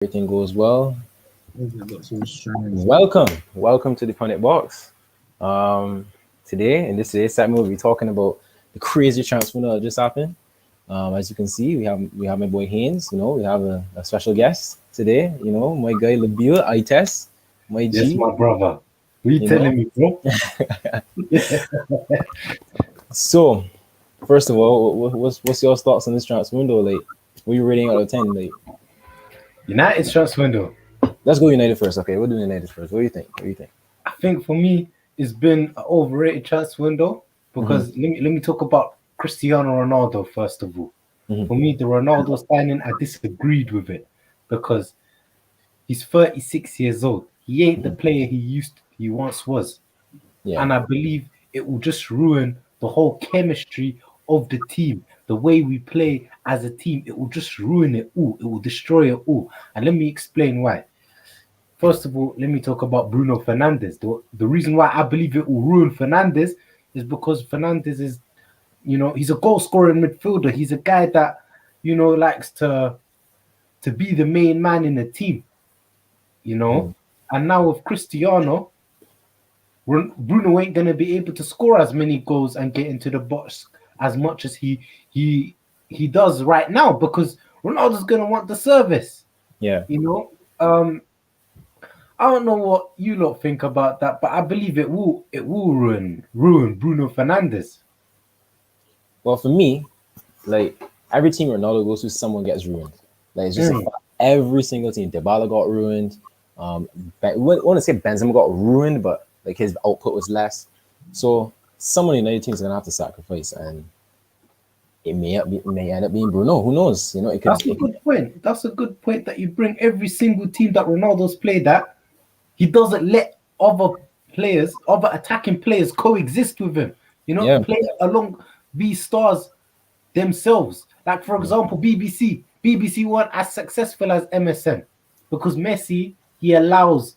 Everything goes well. Got some strange. Welcome to the Pundit Box. Um, Today, in today's segment, we'll be talking about the crazy transfer that just happened. As you can see, we have my boy Haynes. We have a special guest today. My guy Labille, Ites, my Yes, G. my brother. What you You know. telling me, bro? So, first of all, what's your thoughts on this transfer window? Like, what are you rating out of 10? Like, United's transfer window. let's go United first. Okay, we'll do United first. What do you think? What do you think? I think for me, it's been an overrated transfer window Mm-hmm. because let me talk about Cristiano Ronaldo first of all. Mm-hmm. For me, the Ronaldo signing, I disagreed with it because he's 36 years old. He ain't the Mm-hmm. player he once was. Yeah. And I believe it will just ruin the whole chemistry of the team. The way we play as a team, it will just ruin it all. It will destroy it all. And let me explain why. First of all, let me talk about Bruno Fernandes. The reason why I believe it will ruin Fernandes is because Fernandes is, he's a goal scoring midfielder. He's a guy that, likes to be the main man in the team, you Mm-hmm. know. And now with Cristiano, Bruno ain't gonna be able to score as many goals and get into the box as much as he he does right now because Ronaldo's gonna want the service. Yeah. You know, I don't know what you lot think about that, but I believe it will ruin Bruno Fernandes. Well, for me, like every team Ronaldo goes to, someone gets ruined. Like it's just a Mm. fact. Every single team. Dybala got ruined. I want to say Benzema got ruined, but like his output was less. So someone in the team's gonna have to sacrifice, and it may end up being Bruno. Who knows? It could. That's a good point. That's a good point that you bring every single team that Ronaldo's played at. He doesn't let other attacking players coexist with him. Yeah. Play along these stars themselves. Like for Yeah. example, BBC. BBC weren't as successful as MSN because Messi he allows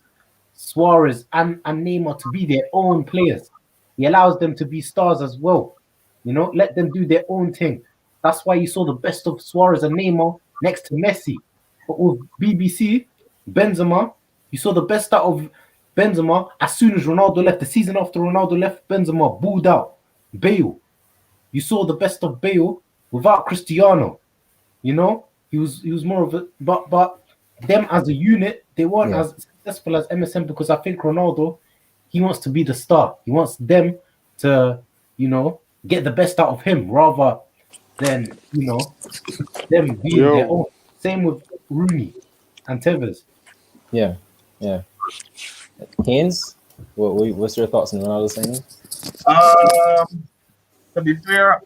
Suarez and Neymar to be their own players. He allows them to be stars as well. Let them do their own thing. That's why you saw the best of Suarez and Neymar next to Messi. But with BBC, Benzema, you saw the best out of Benzema as soon as Ronaldo left. The season after Ronaldo left, Benzema booed out. Bale, you saw the best of Bale without Cristiano. He was more of a but them as a unit, they weren't Yeah. as successful as MSN because I think Ronaldo, he wants to be the star. He wants them to, get the best out of him rather than, them being their Yo, own. Same with Rooney and Tevez. Yeah. Yeah. Haynes, what's your thoughts on Ronaldo signing? um, to be fair,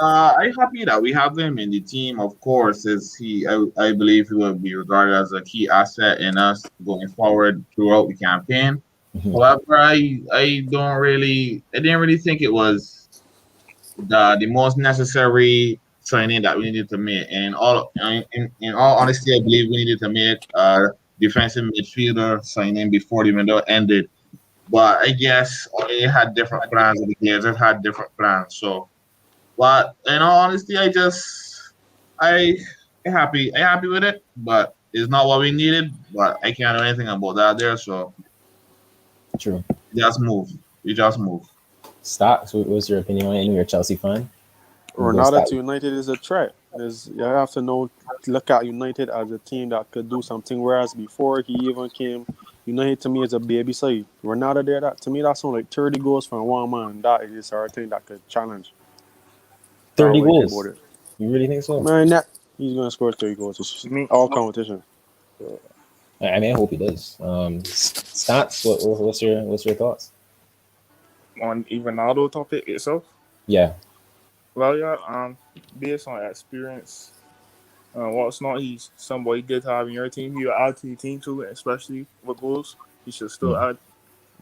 I'm happy that we have him in the team. Of course, is I believe he will be regarded as a key asset in us going forward throughout the campaign. Mhm. However, I didn't really think it was the most necessary signing that we needed to make. And in all honesty, I believe we needed to make a defensive midfielder signing before the window ended. But I guess they had different plans, and the players have had different plans. So, but in all honesty, I I happy with it. But it's not what we needed. But I can't do anything about that there. So True. just move. We just move. Stocks. What's your opinion on it? I know you're a Chelsea fan. You go Mm. stock. Mm. Ronaldo to United is a threat. You have to know, look at United as a team that could do something. Whereas before he even came, United to me is a baby side. Ronaldo there, that to me that's only like 30 goals from one man. That is our thing that could challenge. That's 30 how I think about goals. it. You really think so? Man, that he's gonna score 30 goals. It's Me all competition. I mean, I hope he does. Stats. What's your thoughts? on even Ronaldo topic itself. Yeah. Well, yeah, based on experience, what's not, he's somebody good to have in your team. You add to your team too, especially with goals. He should still Mm. add,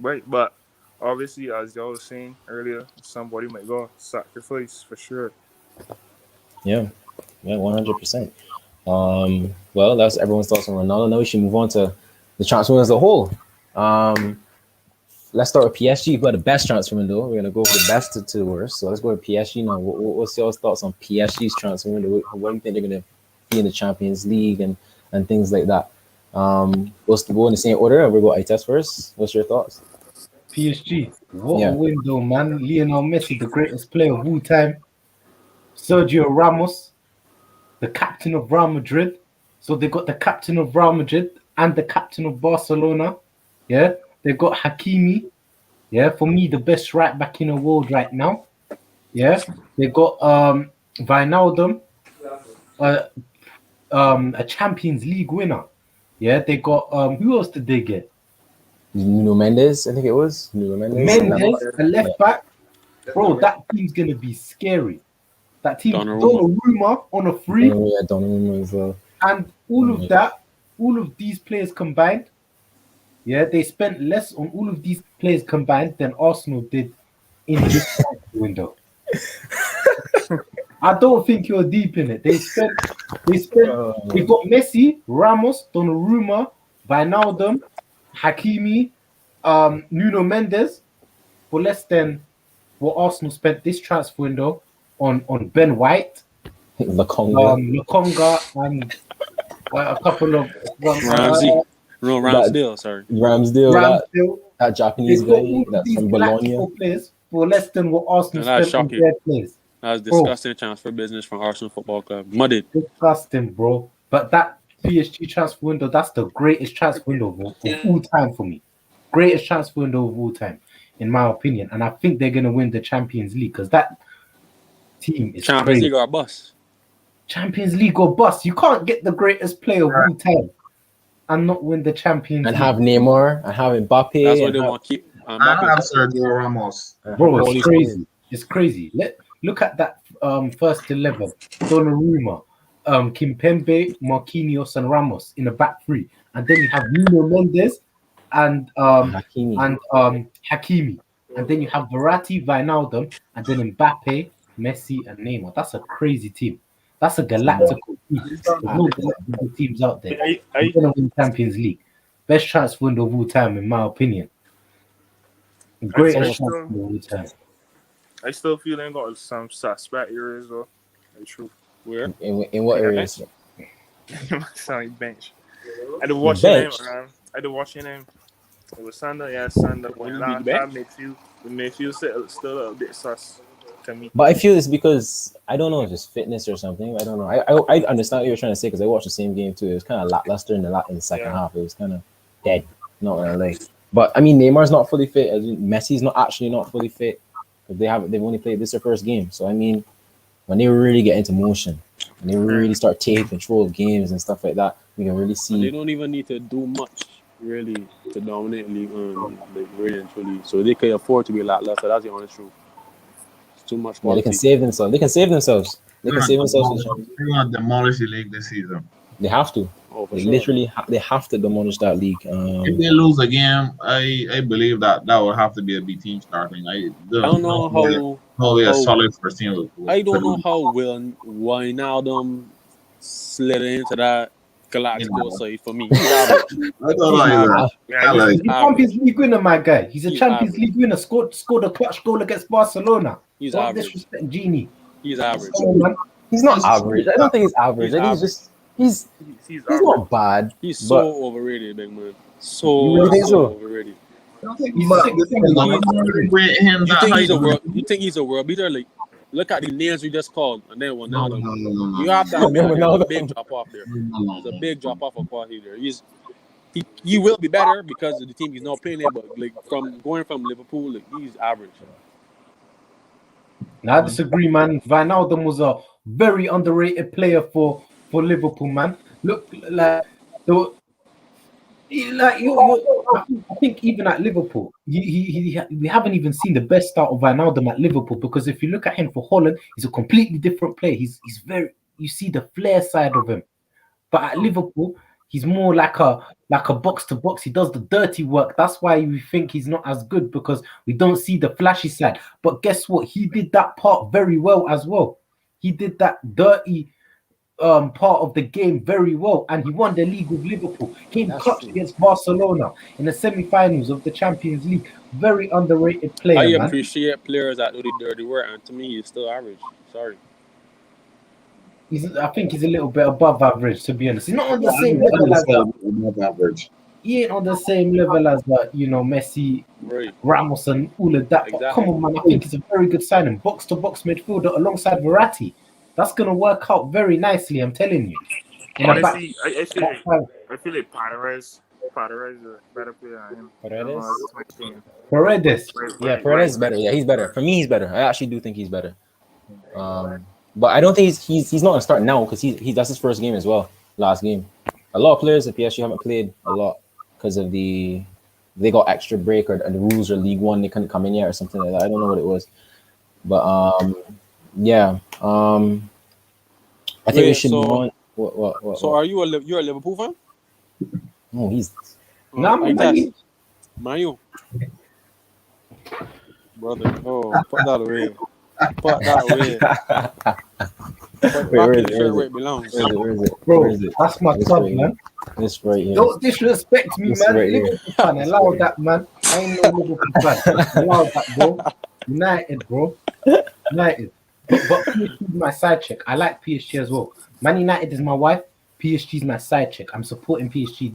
right? But obviously, as y'all was saying earlier, somebody might go sacrifice for sure. Yeah. Yeah. 100%. Well, that's everyone's thoughts on Ronaldo. Now we should move on to the transfer as a whole. Um, let's start with PSG. Who had the best transfer window? We're gonna go from the best to the worst. So let's go to PSG now. What's your thoughts on PSG's transfer window? What do you think they're gonna be in the Champions League and things like that. We'll go in the same order, and we'll go Ites first. What's your thoughts? PSG. What Yeah. a window, man. Lionel Messi, the greatest player of all time. Sergio Ramos, the captain of Real Madrid. So they got the captain of Real Madrid and the captain of Barcelona. Yeah. They got Hakimi. Yeah. For me, the best right back in the world right now. Yeah. They got Wijnaldum, a Champions League winner. Yeah. They got who else did they get? Nuno Mendes, I think it was. Nuno Mendes, a left back. Bro, that team's gonna be scary. That team, Donnarumma on a free, Donnarumma as well. and all of that, all of these players combined, yeah, they spent less on all of these players combined than Arsenal did in this window. I don't think you're deep in it. They got Messi, Ramos, Donnarumma, Wijnaldum, Hakimi, Nuno Mendes for less than what Arsenal spent this transfer window on Ben White, Lokonga, and a couple of Ramsdale, that Japanese guy that's from Bologna. Players for less than what Arsenal spent on their players. That's disgusting transfer business from Arsenal Football Club. Mudded. Disgusting, bro. But that PSG transfer window, that's the greatest transfer window of all time for me. Greatest transfer window of all time, in my opinion. And I think they're going to win the Champions League because that team is Champions League or bust. Champions League or bust. You can't get the greatest player of all time and not win the Champions League. And have Neymar and have Mbappe. That's what they want to keep. I have Sergio Ramos. Bro, it's crazy. It's crazy. Look at that first 11. Donnarumma, Kimpembe, Marquinhos, and Ramos in the back three. And then you have Nuno Mendes and Hakimi. And then you have Verratti, Wijnaldum, and then Mbappe, Messi, and Neymar. That's a crazy team. That's a galactical team. There's no galactical teams out there. They're going to win Champions League. Best transfer window of all time, in my opinion. Greatest transfer window of all time. I still feel they got some suspect areas though. That's true. Where? In what areas? Sorry, bench. I did watching him. I did watching him. It was Sander, yeah, Sander. When last time the midfield still a bit sus to me. But I feel it's because I don't know if it's fitness or something. I don't know. I understand what you're trying to say because I watched the same game too. It was kind of lackluster in the second half. It was kind of dead. Not gonna lie. But I mean, Neymar's not fully fit. Messi's not fully fit. They've only played this their first game. So I mean, when they really get into motion, when they really start taking control of games and stuff like that, we can really see. And they don't even need to do much really to dominate league, like really and truly. So they can afford to be a lot less. So that's the honest truth. It's too much. Yeah, they can save themselves. They can save themselves. They're going to demolish the league this season. They have to. Literally, they have to demolish that league. If they lose a game, I believe that would have to be a B team starting. I don't know how a solid first team. I don't know how Wijnaldum slid into that Galactico side for me. He's average. He's a Champions League winner, my guy. He's a Champions League winner. Scored a clutch goal against Barcelona. He's average. Disrespect Genie. He's average. He's not average. I don't think he's average. I think he's just. He's not bad. He's so overrated, big man. So overrated. You think he's a world beater? Like, look at the names we just called, and then Wijnaldum. No. You have to have a big drop off there. There's a big drop off of quality there. He will be better because of the team he's not playing there, but like going from Liverpool, like, he's average. I disagree, man. Wijnaldum was a very underrated player for Liverpool, man. Look, I think even at Liverpool, we haven't even seen the best start of Wijnaldum at Liverpool, because if you look at him for Holland, he's a completely different player. He's very, you see the flair side of him, but at Liverpool, he's more like a box to box. He does the dirty work. That's why we think he's not as good, because we don't see the flashy side. But guess what? He did that part very well as well. He did that dirty part of the game very well, and he won the league with Liverpool. Came clutch against Barcelona in the semi-finals of the Champions League. Very underrated player. I appreciate players that do the dirty work, and to me, he's still average. Sorry. I think he's a little bit above average, to be honest. He's not on the same level as Above average. he ain't on the same level as Messi, Right. Ramos, and all of that. But come on, man, I think it's a very good signing. Box to box midfielder alongside Verratti. That's gonna work out very nicely. I'm telling you. Honestly, I feel like Paredes is a better player than him. Paredes? That's my opinion. Paredes. Yeah, Paredes is better. Yeah, he's better. For me, he's better. I actually do think he's better. But I don't think he's not gonna start now because that's his first game as well. Last game. A lot of players at PSG haven't played a lot because of they got extra break or the rules or League One, they couldn't come in yet or something like that. I don't know what it was. But yeah. I think we should move on. What? So are you're a Liverpool fan? No, he's Nah, man. Man, you. Brother, put that away. Put that away. Put where back is in the shirt it? where it belongs. Where is it? Bro, Where is it? that's my This club, right man. This right here. Don't disrespect me, This man. right here. Liverpool fan, allow that, man. I ain't no Liverpool fan. Allow that, bro. United, bro. United. But PSG is my side check. I like PSG as well. Man United is my wife. PSG is my side check. I'm supporting PSG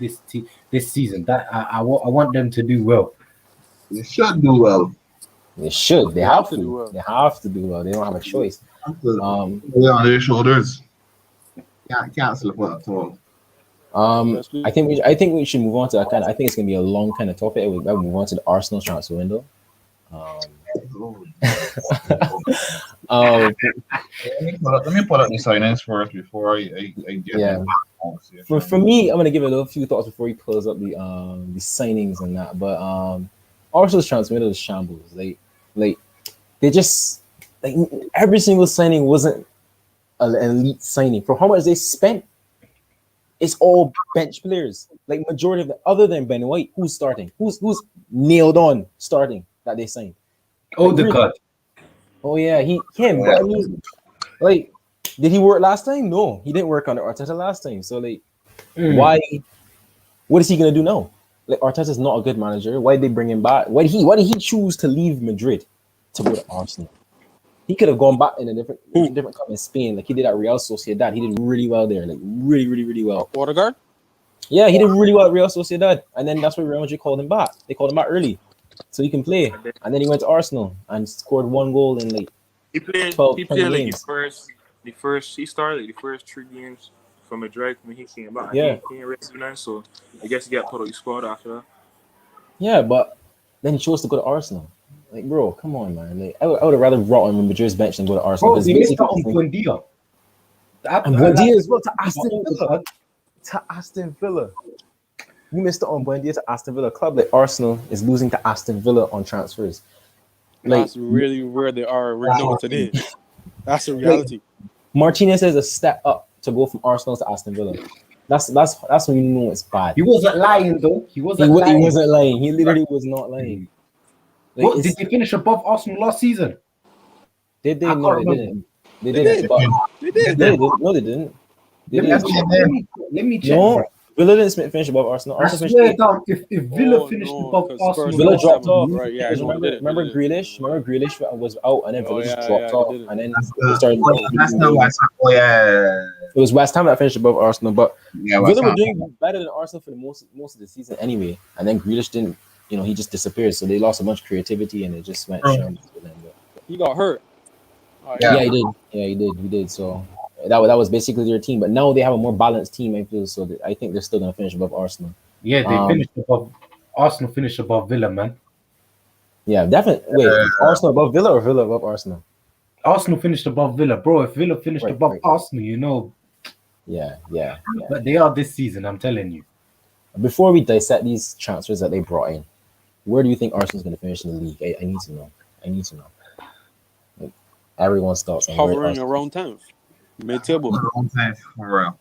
this season. That I want them to do well. You should do well. They should. They have to. do well. They have to do well. They don't have a choice. They're on their shoulders. Can't slip up at all. I think we should move on to that kind. I think it's gonna be a long kind of topic. We'll move on to the Arsenal transfer window. Let me put up the signings first before I get Yeah. For me, I'm gonna give it a few thoughts before he pulls up the signings and that. But Arsenal's transfer window is shambles. Like they just like every single signing wasn't an elite signing. For how much they spent, it's all bench players. Like majority of them, other than Ben White, who's starting? Who's nailed on starting that they signed? Odegaard. Oh yeah, him. But I mean, like, did he work last time? No, he didn't work under Arteta last time. So like, why? What is he gonna do now? Like Arteta's not a good manager. Why did they bring him back? Why did he choose to leave Madrid to go to Arsenal? He could have gone back in a different club in Spain, like he did at Real Sociedad. He did really well there, like really well. Odegaard? Yeah, he did really well at Real Sociedad, and then that's why Real Madrid called him back. They called him back early, so he can play. And then he went to Arsenal and scored 1 goal in like He played 12, like 20 he games. started like the first 3 games from Madrid when he came back. Yeah. He ain't ready, so I guess he got put on the squad after that. Yeah, but then he chose to go to Arsenal. Like, bro, come on, man. Like, I would have rather brought him in Madrid's bench than go to Arsenal. Bro, because they missed out on basically- Buendia. And Buendia as well to Aston Villa. To Aston Villa. You missed it on Buendia to Aston Villa. A club like Arsenal is losing to Aston Villa on transfers. Like, That's really where they are right now today. That's the reality. Martinez is a step up to go from Arsenal to Aston Villa. That's when you know it's bad. He wasn't lying though. He He wasn't lying. wasn't lying. He literally was not lying. Like, What, did they finish above Arsenal last season? Did they? I No, can't they remember. didn't. They didn't. But They did. no, they didn't. They Let didn't. me check. No, bro. Villa didn't finish above Arsenal. I Arsenal swear finished. down, if Villa Oh, finished no, above 'cause Arsenal, Spurs Villa lost dropped that off. one. Right, yeah, Because no, remember, they did. Remember Grealish was out, and then Villa just yeah, dropped yeah, they off, did. and then That's they started. the West Ham. Oh yeah. It was West Ham that finished above Arsenal, but Yeah, West Villa were Ham. doing better than Arsenal for the most of the season anyway. And then Grealish didn't, he just disappeared, so they lost a bunch of creativity, and it just went shambles for them. But He got hurt. Oh, Yeah. yeah, he did. Yeah, he did. So that was basically their team. But now they have a more balanced team, I feel. So I think they're still gonna finish above Arsenal. yeah, they finished above Arsenal. Finished above Villa, man. Yeah, definitely. Wait, Arsenal above Villa or Villa above Arsenal? Arsenal finished above Villa, bro. If Villa finished Right, above right. Arsenal, Yeah. but they are this season. I'm telling you. Before we dissect these transfers that they brought in, where do you think Arsenal's going to finish in the league? I need to know. Like, everyone's thoughts on where Hovering Arsenal. around 10th. Mid-table. Long time for real.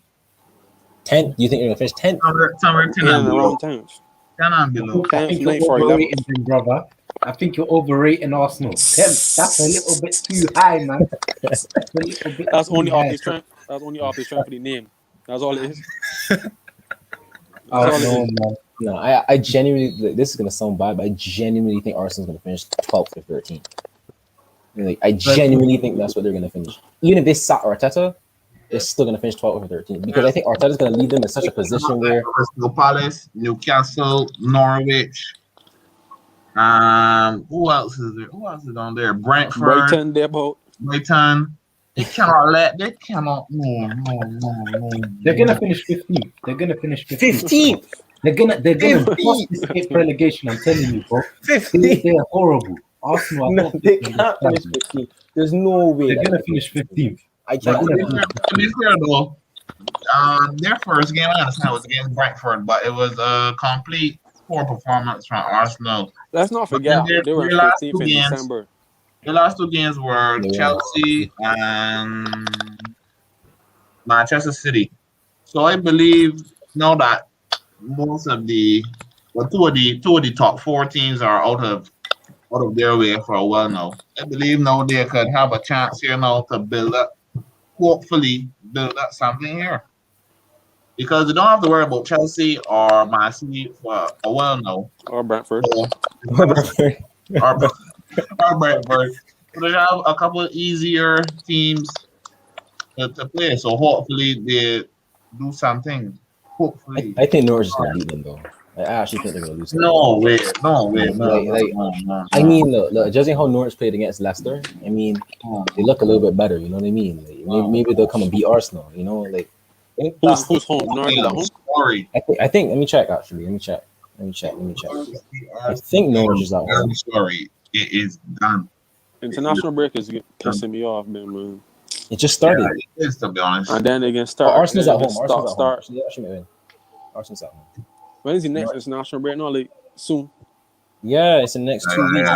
10th? Do you think they're going to finish 10th? Somewhere 10 Yeah, and below. around 10th. 10 and below. I think 10th, you're 9th for 11th. overrating them, brother. I think you're overrating Arsenal. That's a little bit too high, man. That's a little bit That's too only off high. his strength. That's only off his strength for the name. That's all it is. Oh, That's all no, it is. man. No, I genuinely, this is going to sound bad, but I genuinely think Arsenal's going to finish 12th or 13th. Like, I genuinely think that's what they're going to finish. Even if they sack Arteta, it's still going to finish 12th or 13th because I think Arteta's going to leave them in such a position where Crystal Palace, Newcastle, Norwich. Who else is there? Who else is on there? Brentford, Brighton, they're about. Brighton. They cannot. No. They're gonna finish 15th. They're gonna finish 15th. 15th. They're gonna bust this escape relegation. I'm telling you, bro. 15th. They're horrible. Arsenal are No, not they 15th. can't finish 15th. There's no way. They're gonna finish 15th. I They're can't. gonna finish To be fair though, their first game I understand was against Brentford, but it was a complete poor performance from Arsenal. Let's not forget they were their last 15th two in games- December. The last two games were Yeah. Chelsea and Manchester City. So I believe now that most of two of the top 4 teams are out of their way for a while now. I believe now they could have a chance here now to hopefully build up something here. Because they don't have to worry about Chelsea or Man City for a while now. Or Brentford. Or Brentford. So they have a couple of easier teams to play. So hopefully they do something. Hopefully. I think Norwich is going to beat them, though. I actually think they're going to lose. No way. No. I mean, look, judging how Norwich played against Leicester, I mean, they look a little bit better. You know what I mean? Like, maybe they'll come and beat Arsenal. You know, like Who's home? Norwich at home? Sorry. I think. Let me check. Actually, let me check. I think Norwich is at home. I'm sorry. It is done. International break is pissing me off, man. It just started. Yeah, it is, to be honest. And then they can Oh, start. Arsenal's at home. Start. Actually, they actually might win. Arsenal's at home. When is the next international break? No, like soon. Yeah, it's in the next 2 weeks.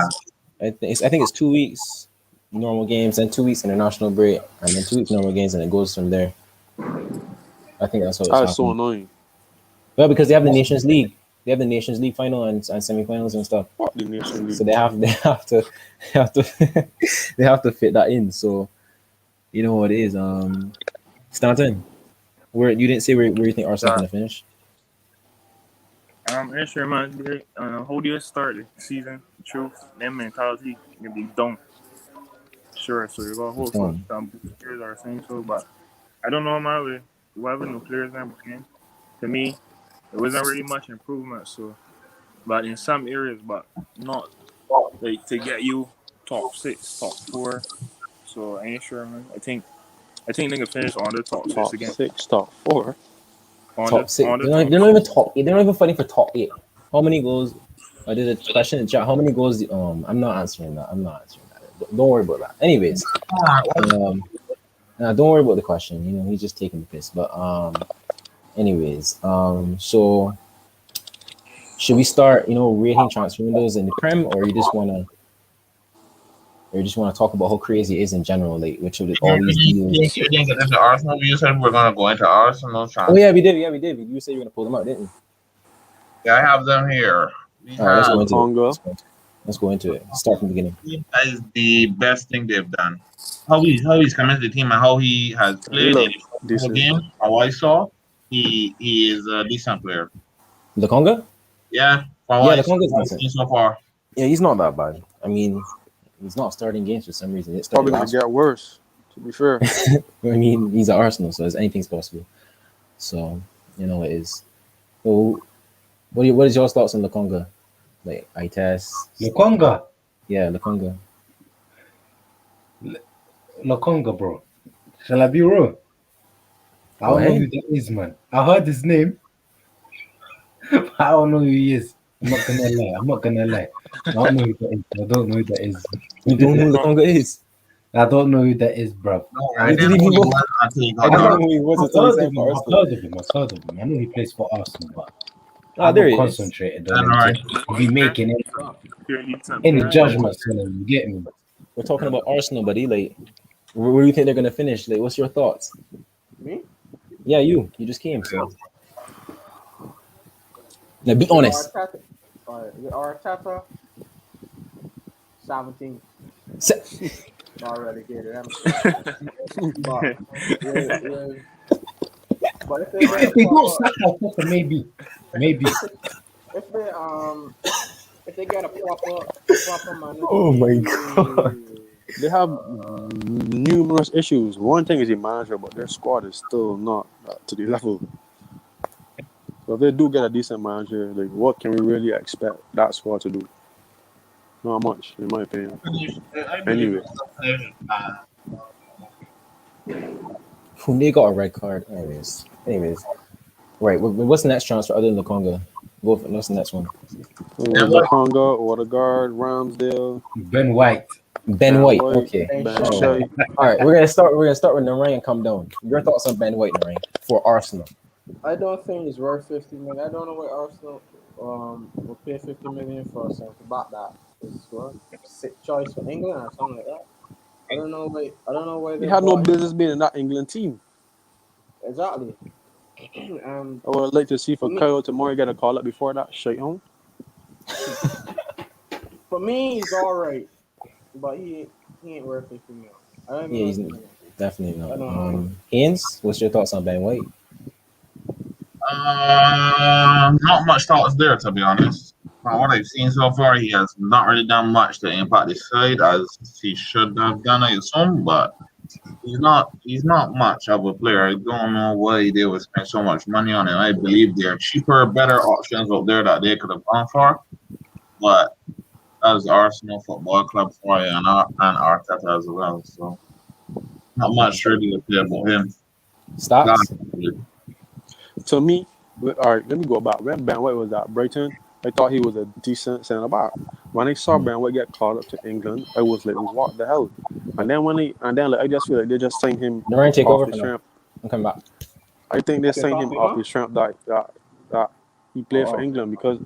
Yeah. I think it's 2 weeks normal games, then 2 weeks international break, and then 2 weeks normal games, and it goes from there. I think that's how it's That's so happening. annoying. Well, because they have the Nations League. They have the Nations League final and semifinals and stuff. Fuck the Nation League. So they have to they have to fit that in. So you know what it is. Stanton, where you didn't say where you think Arsenal's gonna finish? I'm sure, man. How do you start the season? The truth, their mentality can be done. Sure, so you're gonna hope some players are saying so, but I don't know, man. We have no players in the game. To me, there wasn't really much improvement. So, but in some areas, but not like to get you top 6, top 4. So I ain't sure, man. I think they can finish on the top 6 again. 6, top 4. Top 6. They're not even top 8. They're not even fighting for top 8. How many goals? There's a question in chat. How many goals? I'm not answering that. Don't worry about that. Anyways, don't worry about the question. You know, he's just taking the piss. But anyways, so should we start? You know, rating transfer windows in the Prem, or you just wanna talk about how crazy it is in general, like which of all these deals? You didn't get into Arsenal. You said we're gonna go into Arsenal. Oh yeah, we did. You said you were gonna pull them out, didn't you? Yeah, I have them here. All right, let's go into Congo. it. Let's go into it. Start from the beginning. That is the best thing they've done. How he's coming to the team and how he has played in the Decent. game. How I saw, he is a decent player. The Conga? Yeah, Yeah, the Conga's decent. so far. Yeah, he's not that bad. I mean, he's not starting games for some reason. It's Probably gonna get worse. To be fair, I mean, he's at Arsenal, so anything's possible. So you know it is. So, what is your thoughts on the Conga? Like Ites? Lokonga. Yeah, the Conga. Lokonga, bro. Shall I be real? I don't know who that is, man. I heard his name. But I don't know who he is. I'm not gonna lie. I don't know who that is. You don't know who the Conga is. I don't know who that is, bro. I didn't even know. I don't know who he was until he signed for Arsenal. I've heard of him. I know he plays for Arsenal, but There he is. concentrated on him to be making any judgments on him. You get me? We're talking about Arsenal, buddy. Like, where do you think they're gonna finish? Like, what's your thoughts? Me? Yeah, you just came. So, now be honest. Arteta, 17. Already get it. But If they don't sack Arteta, maybe. If they get a proper man. Oh my God. they have numerous issues. One thing is the manager, but their squad is still not to the level. So if they do get a decent manager, like what can we really expect that squad to do? Not much, in my opinion. I believe They got a red card. Anyways. Right. What's the next transfer other than Lukonga? What's the next one? Conga, Odegaard, Ramsdale, Ben White. Ben White. Okay. Ben All Shea. right. We're gonna start with Narain and come down. Your thoughts on Ben White, Narain, for Arsenal? I don't think he's worth 50 million. I don't know why Arsenal will pay 50 million for a centre back that is what sick choice for England or something like that. I don't know why He they had no bought him. business being in that England team. Exactly. I would like to see for Kyle tomorrow get a call up before that shit home. For me, he's all right, but he ain't worth 50 million. I don't Yeah, he's know. definitely I don't not. know. Haynes, what's your thoughts on Ben White? not much thoughts there, to be honest. From what I've seen so far, he has not really done much to impact the side as he should have done, I assume, but he's not much of a player. I don't know why they would spend so much money on him. I believe there are cheaper, better options out there that they could have gone for. But as Arsenal Football Club for you and Arteta as well. So not much really to say about him. Stats? To me, all right, let me go back. When Ben White was at Brighton, I thought he was a decent centre back. When I saw Ben White get called up to England, I was like, what the hell? And then I just feel like they just signed him Narain, take over off the for now. strength. I'm coming back. I think they signed him off the strength that he played for England, because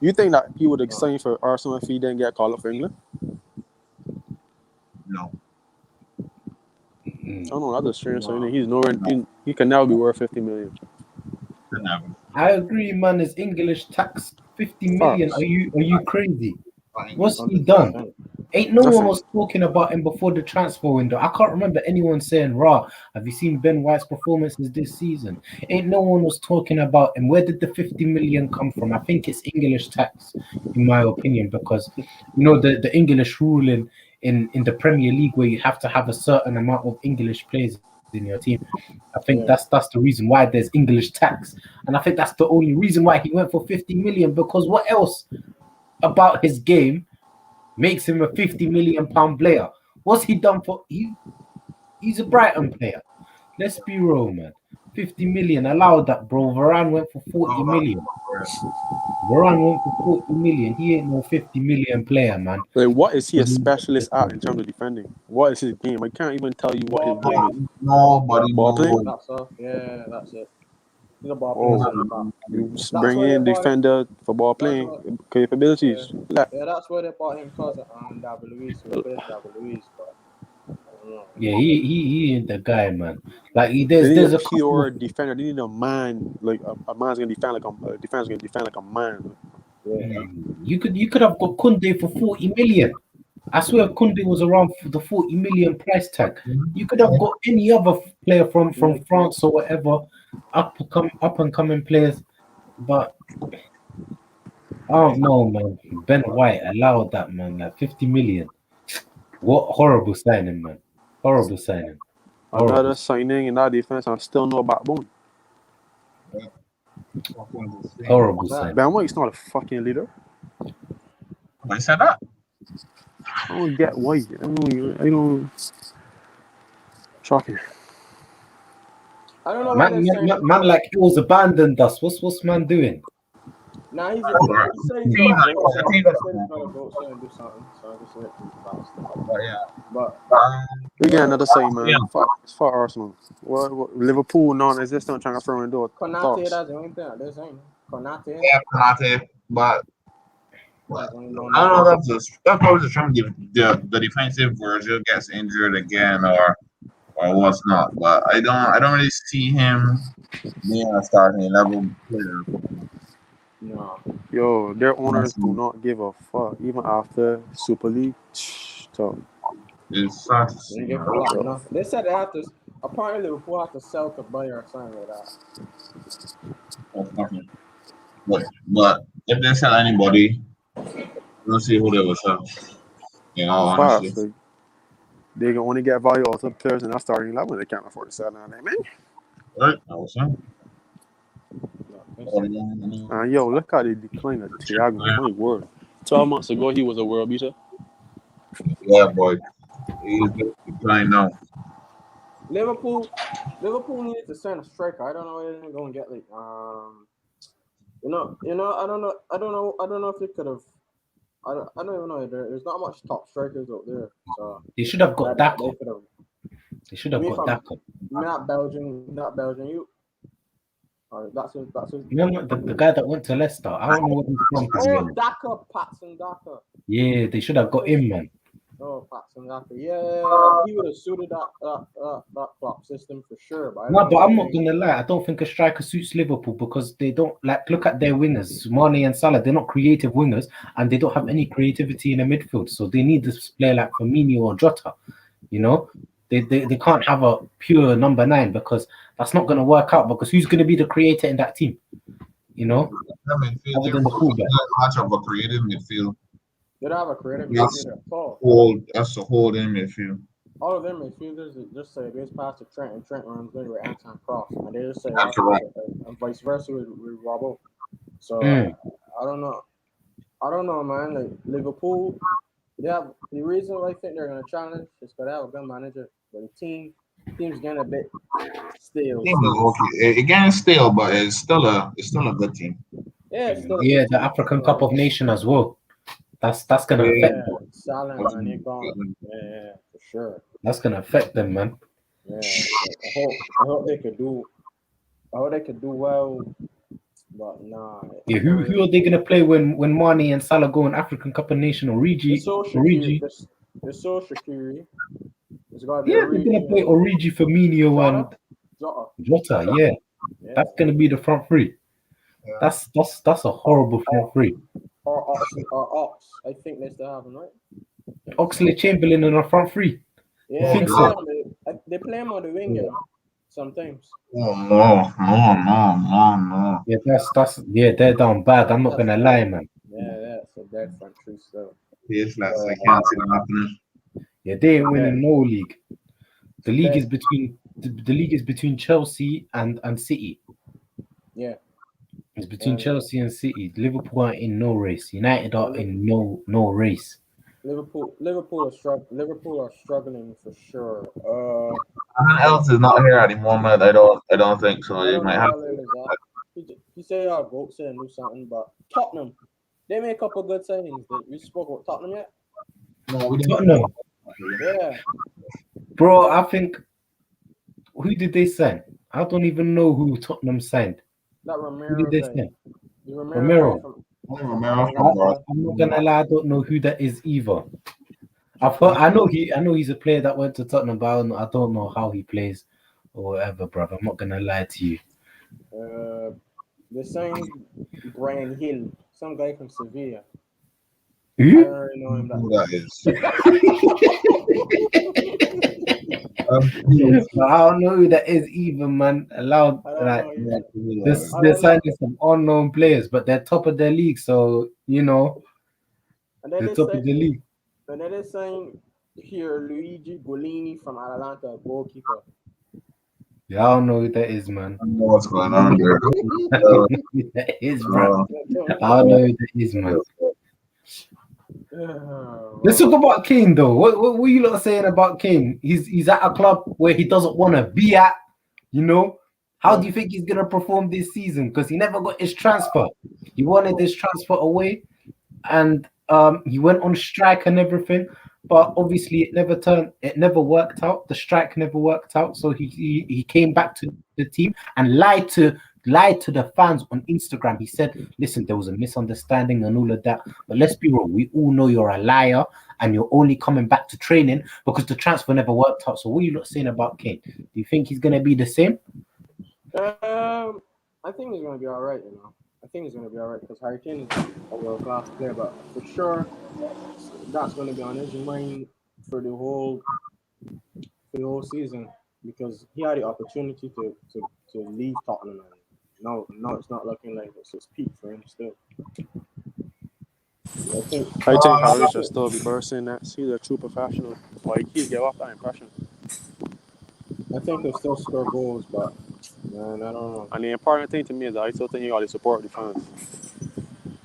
you think that he would have signed for Arsenal if he didn't get called up for England? No. I don't know. That's a strange signing. He's nowhere. He can now be worth 50 million. Never. I agree, man. It's English tax 50 million. Are you crazy? What's he done? Ain't no one was talking about him before the transfer window. I can't remember anyone saying, "Raw, have you seen Ben White's performances this season?" Ain't no one was talking about him. Where did the 50 million come from? I think it's English tax, in my opinion, because you know the English rule in the Premier League where you have to have a certain amount of English players in your team. I think that's the reason why there's English tax, and I think that's the only reason why he went for 50 million. Because what else about his game makes him a 50 million pound player? What's he done for? He's a Brighton player. Let's be real, man. 50 million, allowed that, bro. Varane went for 40 million. Varane went for 40 million. He ain't no 50 million player, man. Like, what is he a specialist at in terms of defending? What is his game? I can't even tell you what his game is. Nobody Ball playing? knows. That's all. Yeah, that's it. He's a ball Oh, player. you bring in defender for ball playing capabilities. Yeah, that's why they bought him because David Luiz. David Luiz, but I don't know. Yeah, he ain't the guy, man. Like They there's need a a pure defender. They need a man, like a man's gonna defend like a defender's gonna defend like a man. Yeah. You could have got Kunde for 40 million. I swear Kunde was around the 40 million price tag. You could have got any other player from France or whatever, up and coming players, but I don't know, man. Ben White allowed that, man. Like 50 million. What horrible signing, man. Horrible signing. Another signing in that defense and still no backbone. Horrible signing. Ben White's not a fucking leader. I said that. I don't get why. I don't. Shocking. I don't know why Man, they're saying man, like it was abandoned us. What's man doing? Nah, he said he's Team gonna that- go the team that- do something. So I just let him bounce. But yeah. But We get another sign, man. Yeah. It's for Arsenal. What Liverpool non-existent trying to throw in door. Konate, Thoughts? that's the only thing they're saying. Konate. Yeah, Konate, but That's the only I one. don't know. That's probably just trying to give the defensive Virgil gets injured again or what's not. But I don't really see him being a starting level player. No. Yo, their owners do not give a fuck, even after Super League. So, It's sad to They see. didn't give a lot, no. They said they have to. Apparently, Liverpool have to sell to buy or something like that. But if they sell anybody, we'll see who they will sell. You know, fast, honestly. like, they can only get value out of players in that starting 11. They can't afford to sell that, man. Right? I was saying. Yo, look how they decline of Thiago. My word. 12 months ago, he was a world beater. Yeah, boy. He's declined now. Liverpool needed to sign a striker. I don't know why they didn't go and get like I don't know if they could have. I don't even know. There's not much top strikers out there. So They should have got Daka. They could have. They should have got Daka. Not Belgian. You. That's his. You know the guy that went to Leicester. I don't know what he's from. Oh, Daka, Patson Daka. Yeah, they should have got him, man. Oh, Patson Daka. Yeah, he would have suited that Klopp system for sure. But I'm not gonna lie. I don't think a striker suits Liverpool because they don't look at their wingers, Mane and Salah. They're not creative wingers, and they don't have any creativity in the midfield. So they need this player like Firmino or Jota. You know, they can't have a pure number 9 because that's not gonna work out. Because who's gonna be the creator in that team? You know, other than the fullback. Much of a creative midfield. They don't have a creative midfielder at all. That's the whole in midfield. All of them midfielders just say base pass to Trent, and Trent runs in with Anton Cross, and they just say That's correct. And vice versa with Robbo. So I don't know, man. Like Liverpool, they have the reason why I think they're gonna challenge is because they have a good manager, but the team's getting a bit stale. Team is okay. Again, it's stale, but it's still a good team. Yeah, it's still the African Cup of Nations as well. That's gonna affect them. Salah, man, they're gone. Yeah, for sure. That's gonna affect them, man. Yeah, I hope they could do well, but nah. Yeah, who are they gonna play when Mane and Salah go in African Cup of Nations? Origi. They're so Shaqiri. Yeah, they're gonna play Origi, Firmino, and Jota. Yeah, that's gonna be the front three. Yeah. That's a horrible front three. Or Ox. I think they still have him, right? Oxlade-Chamberlain in our front three. Yeah, they play him on the wing, you know, sometimes. Oh no. Yeah, they're down bad. I'm not gonna lie, man. Yeah, so that's front three stuff. It's like I can't see them happening. Yeah, they ain't winning no league. The league is between Chelsea and City. Yeah. It's between Chelsea and City. Liverpool are in no race. United are in no race. Liverpool are struggling for sure. Someone else is not here at the moment. I don't think so. They might have. You say our votes and do something, but Tottenham, they make up a good signings. We spoke about Tottenham yet? No, we didn't. Tottenham. Yeah. Bro, I think who did they sign? I don't even know who Tottenham signed. That Romero. Who did they sign? Romero. I'm not gonna lie, I don't know who that is either. I know he's a player that went to Tottenham, but I don't know how he plays or whatever, brother. I'm not gonna lie to you. They signed Brian Hill, some guy from Sevilla. Who? I don't really know him That is. I don't know who that is either, man. They're signing some unknown players, but they're top of their league, so you know they're top of the league. And then they signed here Luigi Golini from Atalanta, goalkeeper. Yeah, I don't know who that is, man. I don't know what's going on there. I don't know who that is, bro. I don't know who that is, man. Let's talk about Kane, though. What are you lot saying about Kane? He's at a club where he doesn't want to be at. You know, how do you think he's gonna perform this season? Because he never got his transfer. He wanted his transfer away, and he went on strike and everything. But obviously, it never worked out. The strike never worked out. So he came back to the team and lied to the fans on Instagram. He said, listen, there was a misunderstanding and all of that. But let's be real. We all know you're a liar and you're only coming back to training because the transfer never worked out. So what are you not saying about Kane? Do you think he's going to be the same? I think he's going to be all right, you know. I think he's going to be all right because Harry Kane is a world-class player. But for sure, that's going to be on his mind for the whole season because he had the opportunity to leave Tottenham. No, it's not looking like it's his peak for him still. I think Harry should still be bursting that. He's a true professional. Like he gave off that impression. I think he'll still score goals, but man, I don't know. And the important thing to me is that I still think he got the support of the fans.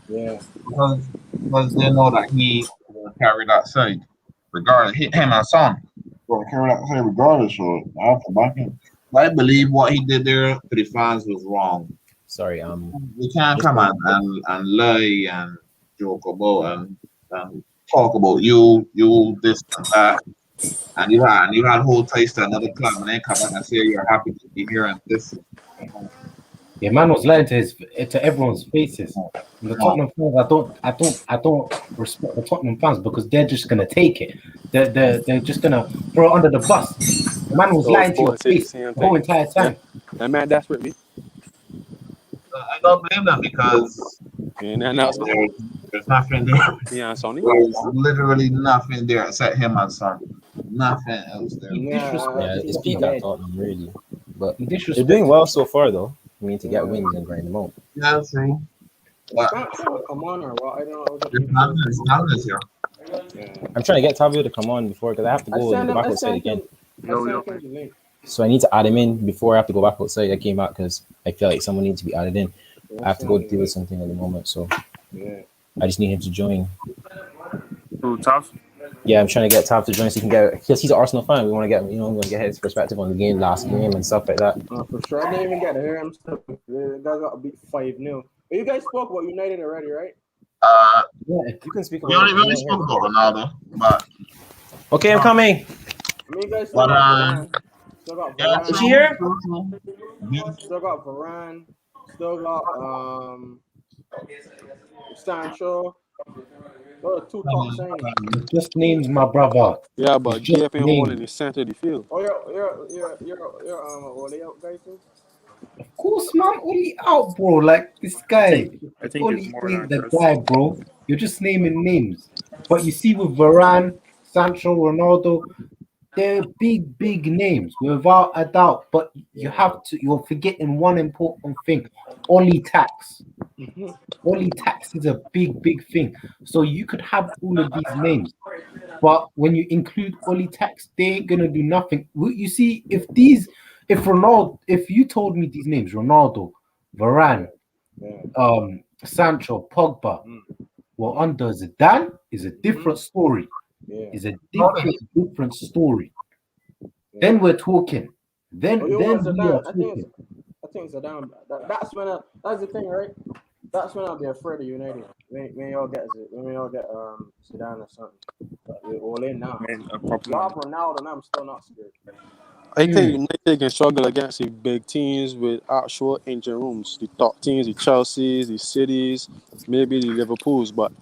Yeah. Because they know that he will carry that side, regardless. Him and Son will carry that side regardless. So I have to back him. But I believe what he did there to the fans was wrong. Sorry, We can't come and lie and joke about and talk about you this and that. And you had whole ties to another club, and then come back and say you're happy to be here and this. Yeah, man was lying to everyone's faces. And the Tottenham fans, I don't respect the Tottenham fans because they're just gonna take it. They're just gonna throw it under the bus. The man was lying to your face the whole entire time. That man desperate me. I don't blame them because there's nothing there. Yeah, Sonny. There's literally nothing there except him and Son. Nothing else there. Yeah, it's peak at Tottenham, really. But they're doing well so far, though. I mean, to get wins and grind them out. Yeah, that's true. But come on, or what? I don't know. there's nothing here. I'm trying to get Tavio to come on before because I have to go back outside again. So I need to add him in before I have to go back outside. I came back because I feel like someone needs to be added in. I have to go deal with something at the moment, so I just need him to join. Tough. Yeah, I'm trying to get Tav to join so he can get because he's an Arsenal fan. We want to get we want to get his perspective on the game, last game, and stuff like that. For sure, I didn't even get to hear him. The guys got beat 5-0. You guys spoke about United already, right? Yeah, you can speak. We only spoke about Ronaldo, but okay, I'm coming. I mean, you guys still got Varane. Is she here? Still got Varane. Still got Sancho. Those are two top signings. Just names, my brother. Yeah, but Just GFN name. one in the center of the field. Oh, you're Ole out guys too? Of course, man. Only out, bro. Like this guy. I think Only it's more ain't than the guy, bro. You're just naming names. But you see with Varane, Sancho, Ronaldo, they're big names without a doubt. But you're forgetting one important thing. Only tax. Only tax is a big thing. So you could have all of these names. But when you include Oli tax, they ain't gonna do nothing. You see, if you told me these names, Ronaldo, Varane, Sancho, Pogba, were under Zidane, is a different story. Is a different story. Then we're talking. Then we are talking. I think Zidane. That's the thing, right? That's when I'll be afraid of United. When y'all get Zidane or something. We're all in now. Rob Ronaldo, and I'm still not scared. I think United can struggle against the big teams with actual engine rooms. The top teams, the Chelseas, the Cities, maybe the Liverpools, but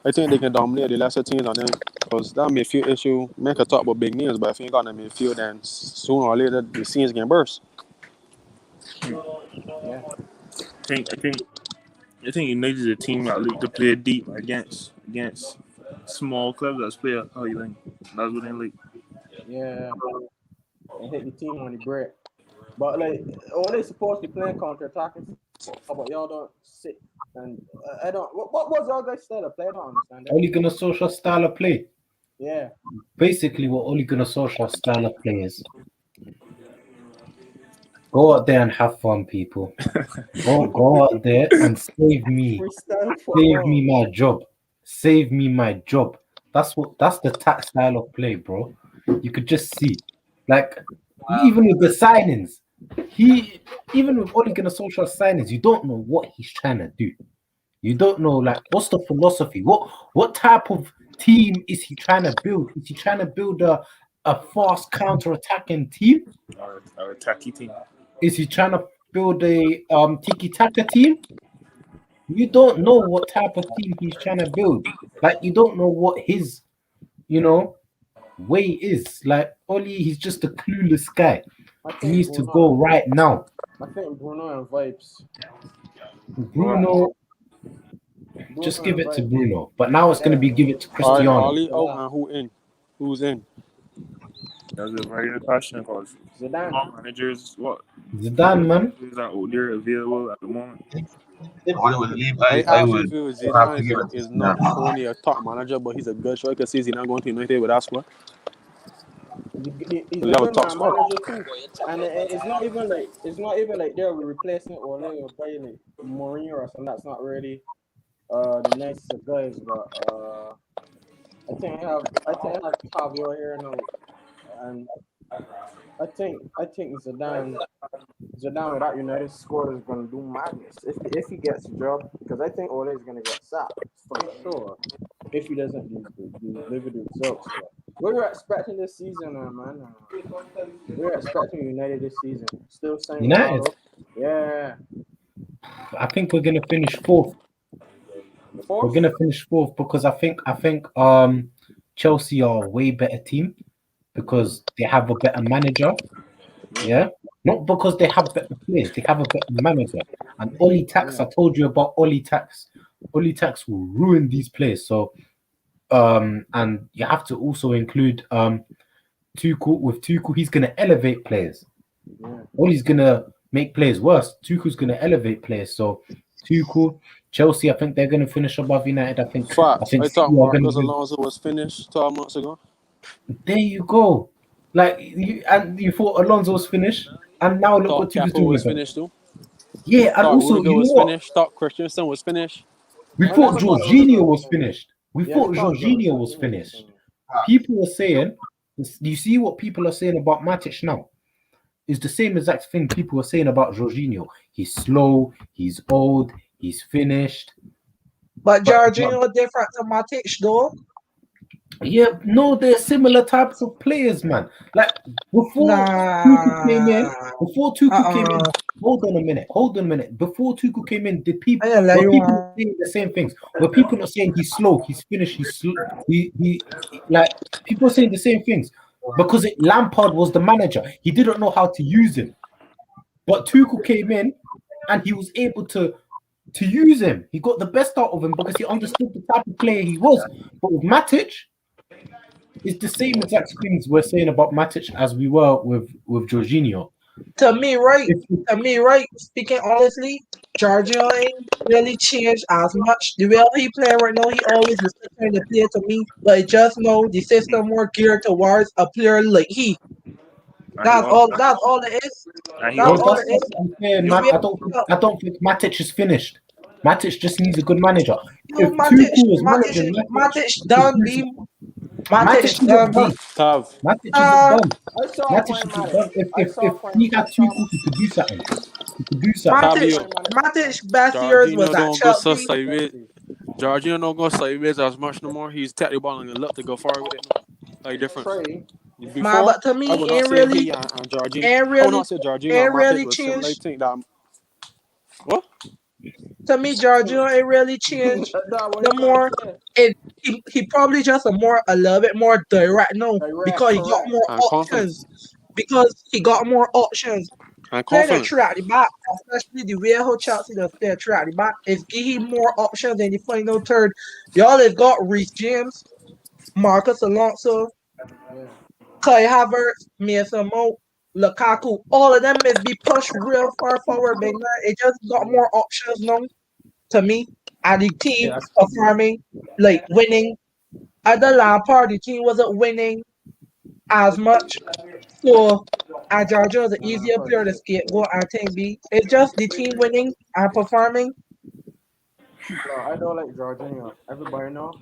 I think they can dominate the lesser teams on them because that midfield issue, man can talk about big names, but if you ain't got the midfield, then sooner or later the scenes can burst. I think United is a team that like to play deep against small clubs that play high line. That's what they like. Yeah. And hit the team on the break. But like only supposed to be playing counter-attacking, but y'all don't sit and I don't. What was y'all guys' style of play? I don't understand that. Ole Gunnar Solskjaer's style of play. Yeah. Basically, what Ole Gunnar Solskjaer's style of play is. Go out there and have fun, people. go out there and save me. Save me my job. Save me my job. That's the style of play, bro. You could just see. Like, even with the signings, even with Ole Gunnar Solskjaer's signings, you don't know what he's trying to do. You don't know, like, what's the philosophy? What type of team is he trying to build? Is he trying to build a fast counter-attacking team? Or attacky team. Is he trying to build a tiki-taka team? You don't know what type of team he's trying to build. Like, you don't know what his, way is. Like, Oli, he's just a clueless guy. He needs to go right now. I think Bruno and Vibes. Bruno, just give it to Bruno. But now it's going to be give it to Cristiano. Ali out and who in? Who's in? That's a very good question because Zidane. managers, what? Zidane, man. Is that out there available at the moment? If Ole was leave, I I actually would feel have Zidane to give it to is Zidane. not only a top manager, but he's a good choice because he's not going to United with that squad. He's We a have a good top man squad. manager too, and it's not even like they're replacing Ole or buying like Mourinho or something. That's not really the nicest of guys, but I think I have Tavio here now, and I think Zidane with that United squad is gonna do madness if he gets the job, because I think Ole is gonna get sacked for sure if he doesn't deliver the results. But we're expecting this season, man. We're expecting United this season. Still saying United? Ronaldo. Yeah. I think we're gonna finish fourth. Fourth? We're gonna finish fourth because I think Chelsea are a way better team because they have a better manager. Yeah, not because they have better players, they have a better manager. And Oli Tax, I told you about Oli Tax. Oli Tax will ruin these players. So, and you have to also include Tuchel. With Tuchel, he's gonna elevate players. Oli's gonna make players worse. Tuchel's gonna elevate players. So, Tuchel, Chelsea, I think they're gonna finish above United. I think I City thought are gonna Marcos do. Alonso was finished 12 months ago. There you go. Like you thought Alonso was finished, and now look Thought what Tuchel's Capo doing was with him. finished too. Yeah, and Thought also Rudiger you know was what? finished. Thought Christensen was finished. We I thought never thought Jorginho Rudiger was was finished. We Yeah, thought we thought Jorginho was finished. People were saying, do you see what people are saying about Matic now? It's the same exact thing people were saying about Jorginho. He's slow, he's old, he's finished. But Jorginho different to Matic though. Yeah, no, they're similar types of players, man. Like before Tuchel came in, hold on a minute. Before Tuchel came in, were people saying the same things? Were people not saying he's slow, he's finished, he's slow, he like people are saying the same things because Lampard was the manager. He didn't know how to use him, but Tuchel came in and he was able to use him. He got the best out of him because he understood the type of player he was. But with Matic, it's the same exact things we're saying about Matic as we were with Jorginho. To me, right. Speaking honestly, Jorginho ain't really changed as much. The way he play right now, he always is the kind of player to me. But I just know the system more geared towards a player like he. That's all it is. That's all it is. I don't think Matic is finished. Matic just needs a good manager. Yo, If Tuchel is managing Matic done, B. Matic isn't done. Tav. Matic isn't done. I saw Matic isn't done. If he had Tuchel, he could do something. He could do something. Matic best years was at Chelsea. Jorginho don't go sideways as much no more. He's tackling the ball and the left to go far with it. Like different. Before, Man, but to me, I would ain't not say really, he and Jorginho. ain't I would really, not say Jorginho ain't and really Matic was similar. I changed. think that. What? To me, Jorginho ain't really changed. The more, he probably just a little bit more direct now because he got more options. Because he got more options. And Playing the confident. three at the back, especially the way how Chelsea does play three at the back, is give him more options in the final third. Y'all have got Reece James, Marcus Alonso, Kai Havertz, Mason Mount, Lukaku. All of them is be pushed real far forward, big man. It just got more options now to me. And the team performing, like winning. At the Lampard, the team wasn't winning as much. So, and Jorginho is an easier player to scapegoat, I think, B. It's just the team winning and performing. No, I don't like Jorginho. Everybody know.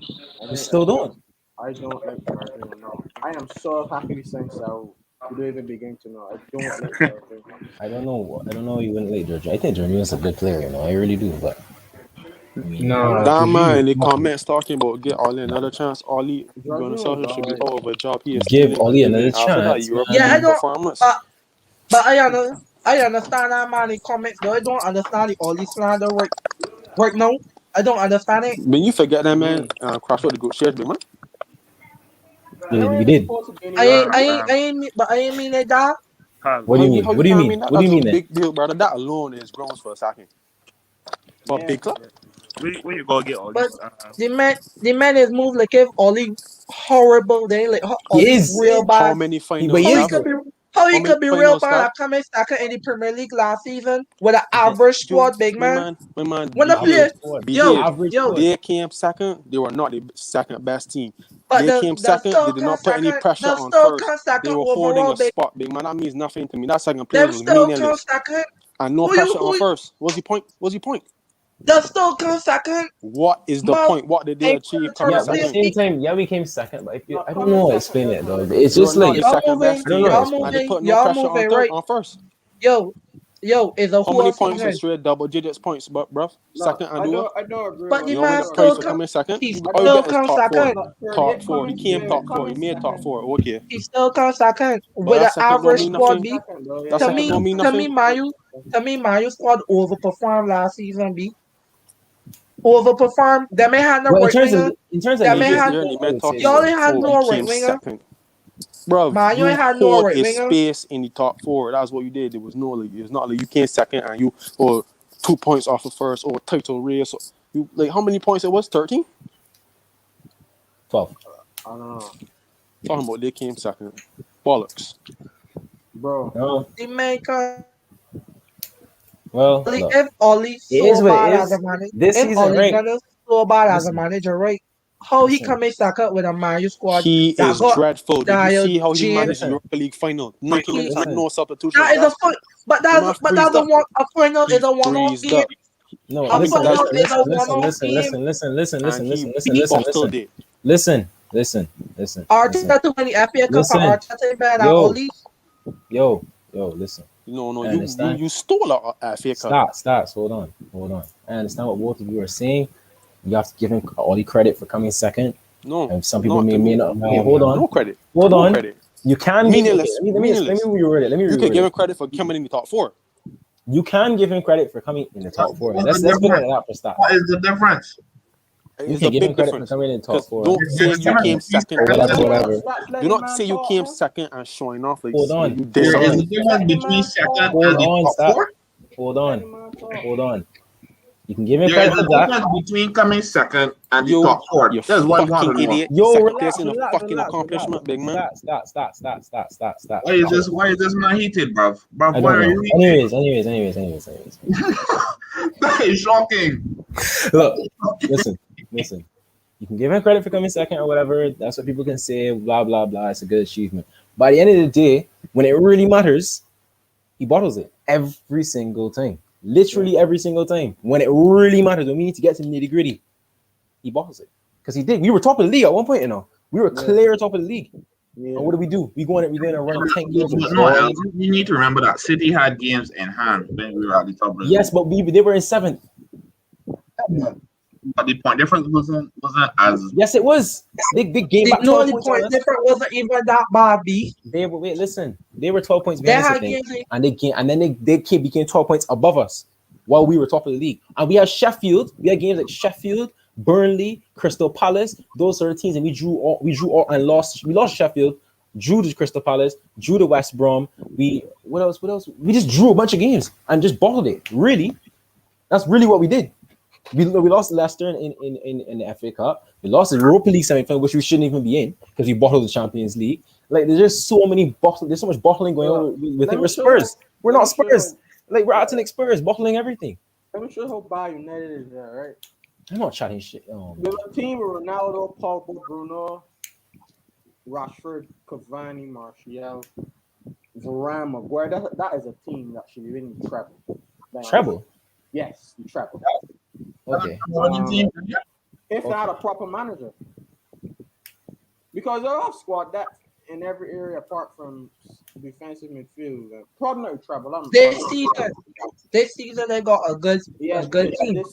You still don't? I don't like Jorginho. No, I am so happy since you don't even begin to know. I don't like Jorginho. I don't know. You wouldn't like Jorginho. I think Jorginho is a good player. You know, I really do. But I mean, That man in the comments talking about get Oli another chance. Oli gonna sell him should be out of a job. He is give Oli another after that chance. European Yeah, I don't. performance. But I understand that man in the comments, though. I don't understand the Oli slander right now. I don't understand it. When you forget that man, crash out the group shares, big man. You did. I ain't mean it, dog. What do you mean? What do you mean? What do you mean? Big deal, brother. That alone is grounds for a sacking. For a big club. When you go get all But these, the man is moved like if Oli horrible. They like He is real bad. How many finals? But he is. How he How could many be playing real on bad squad? at coming second in the Premier League last season with an average squad, big man. My man, When the behave. players, Squad. yo, Average yo, squad. They came second. They were not the second best team. but They came the second. They Stoke did come not put any second, pressure the on Stoke first. come They second were holding overall, a big. spot, big man. That means nothing to me. That second place Them was Stoke come meaningless. second. And no Who pressure you on who? first. What's the point? What's the point? The Stoke come second. What is the Mount point? What did they ain't achieve the coming Yeah, third but at the place second? same team. time, yeah, we came second. But if you, Not I don't coming know how to second, explain they're it though. coming But it's They were just not like the Y'all second moving, best I don't team. know how to y'all explain And they it. moving, put no y'all pressure on moving, third right? on first. Yo, is a How who many else points second? is straight double digits points, but bruh? No, Second and do it. I don't agree But with the You I want me man to don't praise still for agree. come, coming second? he All you still get is comes top four. second. No, third, Top yeah, four. He coming, came yeah, top four. He coming made top second. four. Okay. He still comes second But with an that second don't average mean squad nothing. B. Second, though, That yeah. To second me, don't mean to me, nothing. Mayu squad overperformed last season. B overperformed. They may have no Well, right winger. in terms of They You may league, just have you're I only man would say talking y'all so. about ain't had four. no You right came winger. second. Bro, Man, you you ain't had no hold right a winger. space in the top four. That's what you did. There was no like, it's not like you came second and you or 2 points off of first or title race. You like how many points it was? 13? 12. I don't know, Talking about they came second. Bollocks. bro. No, The man can well, look, if Oli it is so what it bad as a is. manager, This if season, Oli right? Gunner so bad as a Listen, manager, right? How he listen, coming second with a Mayu squad He that is got dreadful. Did you Dyer, see how he James? managed the listen, Europa League final? 90 He minutes and listen. no substitution. that is a fun, but The man that's freezed a up. one. A final He is a one-off freezed game. up. No, A listen, final That's listen, is a listen, listen, one-off listen, game. listen, listen, listen, and listen, he listen, listen, listen, bottled listen, it. listen, listen, listen, listen, Arteta when the FA Cup for listen. Arteta bad at Yo, Oli. yo, listen. No, I you understand. stole a FA Cup. Stop. Hold on. I understand what both of you are saying. You have to give him all the credit for coming second. No, And some people not to may me. not. No, Okay, hold no on. credit. Hold No on. credit. You can give. Okay, Meaningless. let me Meaninless. reword it. Let me You could reword give it. him credit for coming in the top four. You can give him credit for coming in the top four. What's Let's the put it difference? at that for start. What is the difference? You It's can a give him big credit for difference. coming in the top Because four. don't It's say the you difference came between second. Or second whatever, and whatever. Do not say you came second and showing off like Hold on. you Hold did There is on. a something. difference between second Hold and the on. top Stop. four. Hold on. Hold on. You can give him There is credit a for that. difference between coming second and the You top four. That's what I want fucking to know. idiot. Yo, Second place relax, in a relax, fucking relax, relax. accomplishment, big man. Stop. Why is this? Why is this man heated, bruv? Bruv, I why don't are know. you heated? Anyways. That is shocking. Look, listen. You can give him credit for coming second or whatever. That's what people can say. Blah blah blah. It's a good achievement. By the end of the day, when it really matters, he bottles it every single time. Literally every single time. When it really matters, when we need to get to the nitty gritty, he bottles it. Because he did. We were top of the league at one point, We were clear top of the league. Yeah. And what do? We going to run 10 games with But no, balls. you need to remember that City had games in hand when we were at the top of the Yes, league. but they were in seventh. But the point difference wasn't as Yes, it was. They gained back No 12 only points on point us. difference wasn't even that bad. B. They were listen. They were 12 points They behind us, I had think. games. And then they became 12 points above us while we were top of the league. And we had Sheffield. We had games like Sheffield, Burnley, Crystal Palace. Those are the teams, and we drew all and lost. We lost Sheffield, drew to Crystal Palace, drew to West Brom. What else? We just drew a bunch of games and just bottled it. Really, that's really what we did. We lost Leicester in the FA Cup. We lost the Europa League semi-final, which we shouldn't even be in because we bottled the Champions League. Like there's just so much bottling going on with it. We're Spurs. We're not Spurs. Like we're acting like Spurs, bottling everything. Let me show you how bad United is there, right? I'm not chatting shit. Oh, With a team with Ronaldo, Pogba, Bruno, Rashford, Cavani, Martial, Varane, Maguire. That is a team that should be winning the treble. treble. Yes, the treble. Okay. If they had a proper manager. Because they're off squad that in every area apart from defensive midfield. Probably not treble. This season they got a good team.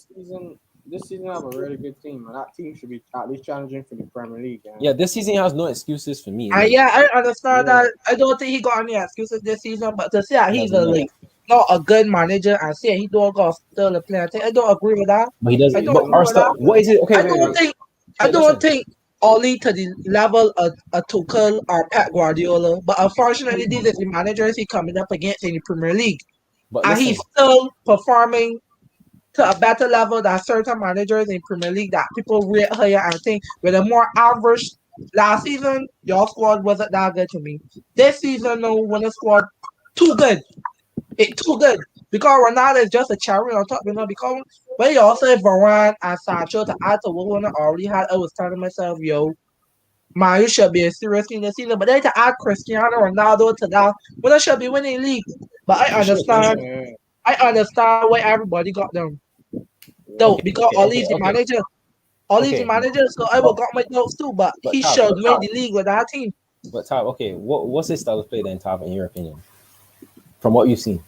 This season have a really good team, and that team should be at least challenging for the Premier League. Yeah, this season has no excuses for me. I understand that. I don't think he got any excuses this season, but to say that he's not a good manager and say he don't got still a player, I don't agree with that. But he doesn't. I don't But agree our with stuff. that. What is it? Okay, I don't think Oli to the level of a Tuchel or Pep Guardiola, but unfortunately, these are the managers he coming up against in the Premier League, and he's still performing to a better level than certain managers in Premier League that people rate higher and think with a more average last season, your squad wasn't that good to me. This season, no, when the squad too good. It too good. Because Ronaldo is just a cherry on top, because when you also have Varane and Sancho to add to what we already had, I was telling myself, yo, man, you should be a serious team this season. But then to add Cristiano Ronaldo to that, we well, should be winning league. But I understand. I understand why everybody got them. Though, because Ollie's the manager. Ollie's the manager, so I will got my doubts too. But he should win the league with that team. But Tav, what's his style of play then, Tav, in your opinion? From what you've seen,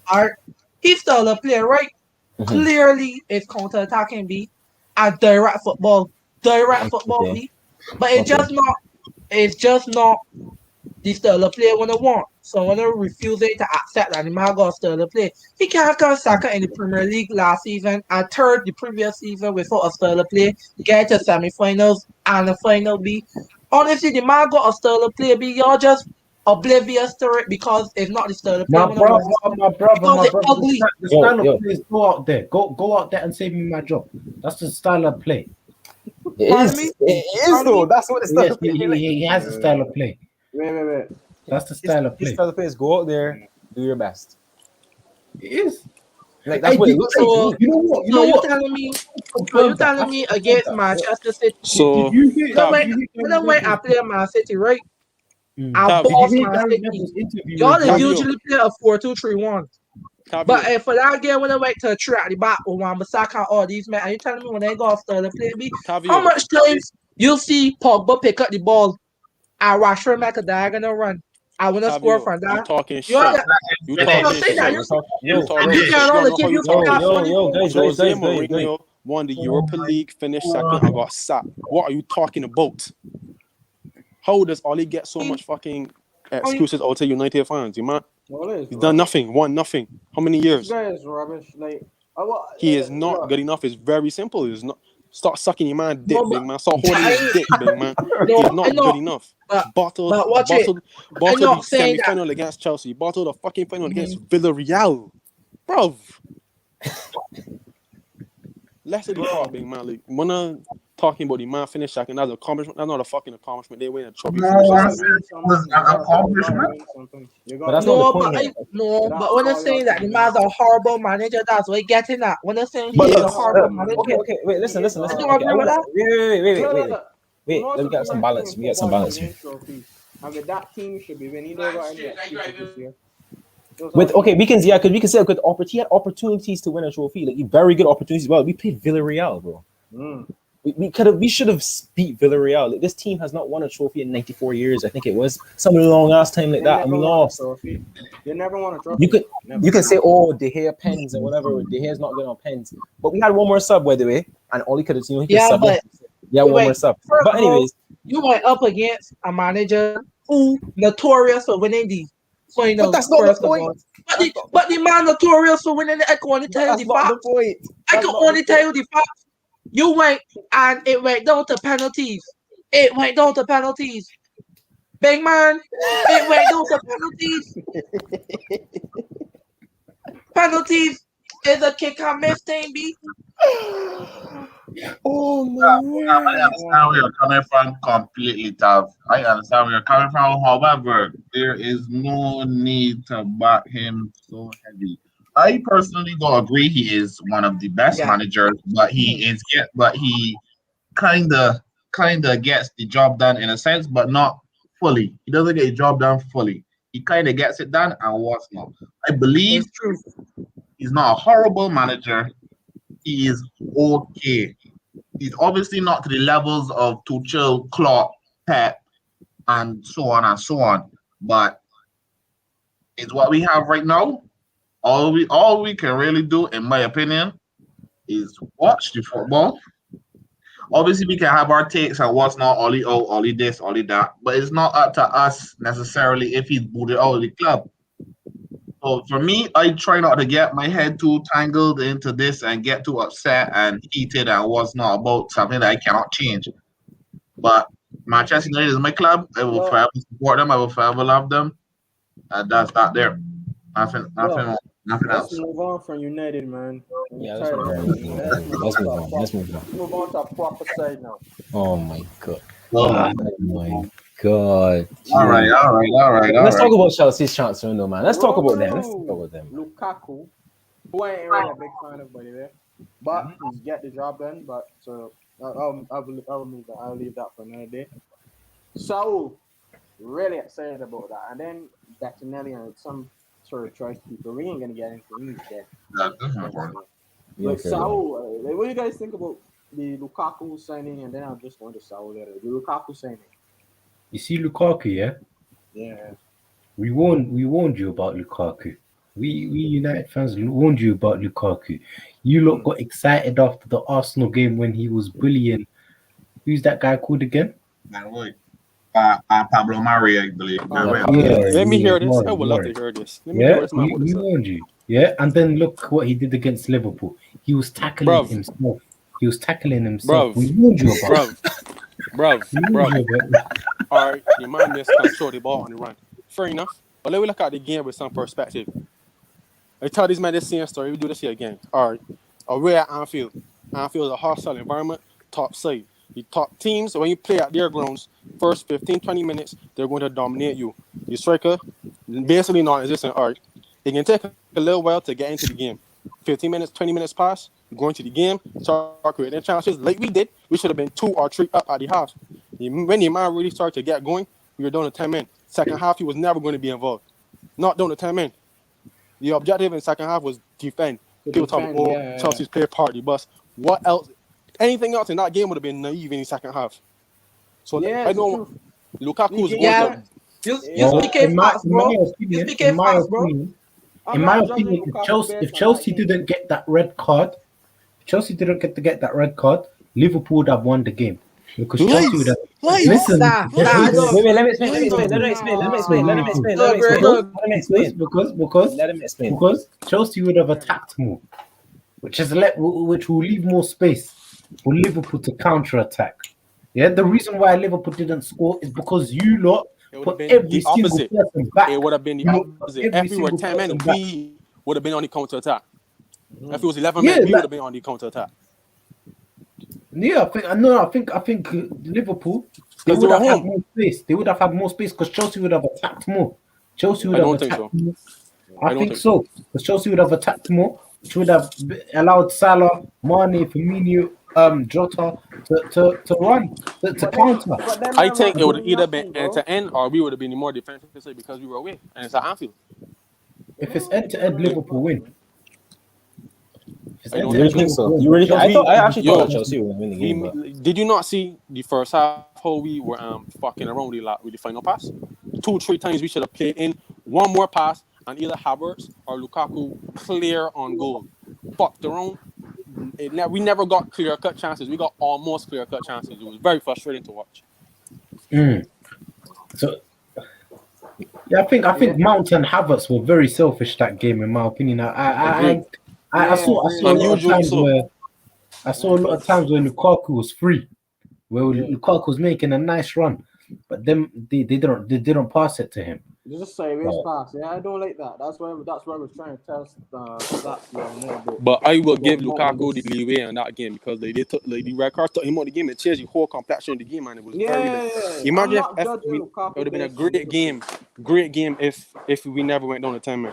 his style of play, right? Mm-hmm. Clearly, it's counter-attacking B and direct football B. But it's just not the style of play when I want. So when I refuse to accept that the man got style of play, he can't come second in the Premier League last season and third the previous season without a style of play, get to semi-finals and the final B. Honestly, the man got a style of play B. Y'all just oblivious to it because it's not the style of play. My brother. The style of play is go out there. Go out there and save me my job. That's the style of play. It is though. That's what the style of play is. He has a style of play. Wait. That's the style of play. His style of play is go out there, do your best. It is. Like that's what it looks like. You know what? You telling me against Manchester City? So when I went and play Man City, right? I boss Man City. Y'all is usually play a 4-2-3-1. But for that game when I went to try at the back with Wan-Bissaka, all these men, are you telling me when they go off style of play B? How much times you see Pogba pick up the ball and Rashford make a diagonal run? I want to score from that. You talking shit. Jose Mourinho won the Europa League, finished second, and got sacked. What are you talking about? How does Ollie get so much fucking excuses out to United fans? You man, he's done nothing, won nothing. How many years? This guy is rubbish. He is not good enough. It's very simple. He's not. Start sucking your man dick, big man. Start holding his dick, big man. He's not good enough. Bottled the semi-final against Chelsea. Bottled the fucking final against Villarreal. Bro. Less of the part, big man. Like, when I'm talking about the man finish second, that's an accomplishment. That's not a fucking accomplishment. They win a trophy. But when I'm saying that the man's a horrible manager, that's what I'm getting at. When I'm saying he's a horrible manager. Okay, wait, listen. Wait. Wait, let me get some balance. We get some balance here. And with that team should be winning over any this year. We can say good opportunity. He had opportunities to win a trophy, like very good opportunities. Well, we played Villarreal, bro. We should have beat Villarreal. Like, this team has not won a trophy in 94 years. I think it was some long ass time like that, and we lost. They never won a trophy. You can say, De Gea pens and whatever. De Gea's not good on pens, but we had one more sub, by the way, and all he could have seen. One more sub. But anyways, you went up against a manager who notorious for winning the finals. But that's not the point. But the man notorious for winning it. I can only tell you the facts. I can only tell you the facts. You went and it went down to penalties. Big man, it went down to penalties. Penalties is a kick and miss thing, B. Oh my! I understand where you're coming from completely, Tav. I understand where you're coming from. However, there is no need to back him so heavy. I personally don't agree he is one of the best managers, but he kind of gets the job done in a sense, but not fully. He doesn't get the job done fully. He kind of gets it done and what's not. I believe he's not a horrible manager. He is okay. He's obviously not to the levels of Tuchel, Klopp, Pep, and so on. But it's what we have right now. All we can really do, in my opinion, is watch the football. Obviously, we can have our takes on what's not Ollie this, Ollie that, but it's not up to us necessarily if he's booted out of the club. So for me, I try not to get my head too tangled into this and get too upset and heated and what's not about something that I cannot change. But Manchester United is my club. I will forever support them. I will forever love them. And that's that there. Nothing else. Let's move on from United, man. Let's move on. Move on to a proper side now. Oh my God. Oh my god. All right. Let's talk about Chelsea's transfer window, man. Let's talk about them. Let's talk about them. Lukaku, who I ain't really a big fan of, by the way, but he's get the job done. But so I'll leave that for another day. So really excited about that, and then Bettinelli and some sort of choice people. We ain't gonna get into him dead. That's my point. Like Saul, what do you guys think about the Lukaku signing? And then I'll just go to Saul later. The Lukaku signing. You see Lukaku, yeah? Yeah. We warned you about Lukaku. We United fans warned you about Lukaku. You lot got excited after the Arsenal game when he was bullying. Who's that guy called again? Pablo Mari, I believe. Let me hear this. I would love to hear this. Let me hear what we warned you. Yeah, and then look what he did against Liverpool. He was tackling himself. We warned you about Bruv. All right, you might miss control the ball on the run. Fair enough. But let me look at the game with some perspective. I tell these men the same story. We do this here again. All right. Away at Anfield. Anfield is a hostile environment, top side. The top teams, when you play at their grounds, first 15, 20 minutes, they're going to dominate you. The striker, basically non-existent. All right. It can take a little while to get into the game. 15 minutes, 20 minutes pass, going to the game, start creating chances. Like we did, we should have been 2 or 3 up at the half. When the man really started to get going, we were down to 10 men. Second half, he was never going to be involved. Not down to 10 men. The objective in second half was defend. People talk about Chelsea's play party bus. What else? Anything else in that game would have been naive in the second half. So I know Lukaku was going to. You speaking fast, bro. You speaking fast, bro. In my opinion, if Chelsea didn't get that red card, Liverpool would have won the game. Because Chelsea would have. Listen, let me explain. Because Chelsea would have attacked more, which will leave more space for Liverpool to counter-attack. Yeah, the reason why Liverpool didn't score is because you lot put every single person back. It would have been the opposite. If we were 10 men, we would have been on the counter-attack. If it was 11 men, we would have been on the counter-attack. Yeah, I think Liverpool they would have had more space. They would have had more space because Chelsea would have attacked more. I think so. Because Chelsea would have attacked more, which would have allowed Salah, Mane, Firmino, Jota to run, to counter. I think it would have either been end to end or we would have been more defensive because we were away and it's at Anfield. If it's end to end, Liverpool win. You really think so? I actually thought Chelsea would win the game. Did you not see the first half how we were fucking around with the final pass? 2-3 times we should have played in one more pass and either Havertz or Lukaku clear on goal. Fucked around. We never got clear-cut chances. We got almost clear-cut chances. It was very frustrating to watch. So, yeah, I think Mount and Havertz were very selfish that game, in my opinion. I saw a lot of times where Lukaku was free, where Lukaku was making a nice run, but then they didn't pass it to him. Just say real pass. Yeah, I don't like that. That's why I was trying to tell that. But I will give Lukaku the leeway in that game because they took the red card, took him out of the game and changed the whole complexion of the game, and it was Imagine if it would have been a great game if we never went down to 10 men.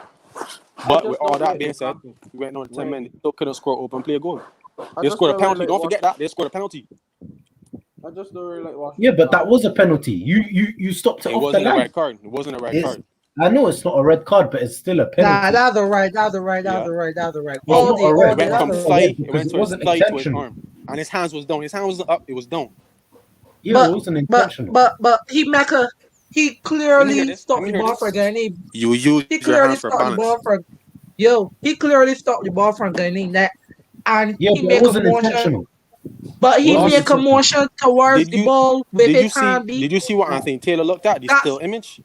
But with all that being said, we went on 10 men. They still couldn't score open play a goal. They scored a penalty. Don't forget that. They scored a penalty. I just don't really like watching. Yeah, but that was a penalty. You stopped it off the line. It wasn't a red card. I know it's not a red card, but it's still a penalty. That's the right. It went from side. It went to his side to his arm, and his hands was down. His hand wasn't up. It was down. Yeah, it wasn't intentional. But he clearly stopped the ball for Ghanaian. He clearly stopped the ball for. He clearly stopped the ball from Ghanaian that, and he made a motion. But he made a motion towards the ball with his hand. Did you see what Anthony Taylor looked at? The still image.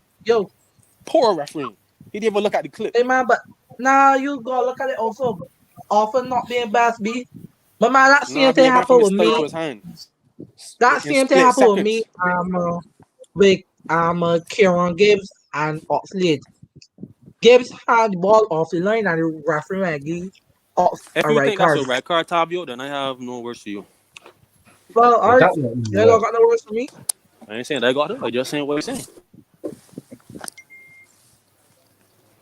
Poor referee. He didn't even look at the clip. Hey man, but now you go look at it also. Often not being best B. But man, that same thing happened with me. That same thing happened with me. With Kieran Gibbs and Oxlade. Gibbs had the ball off the line and the referee went give if you think that's a red card, Tabio, then I have no words for you. Well, alright. You don't got no words for me? I ain't saying that I got it. I just saying what you're saying.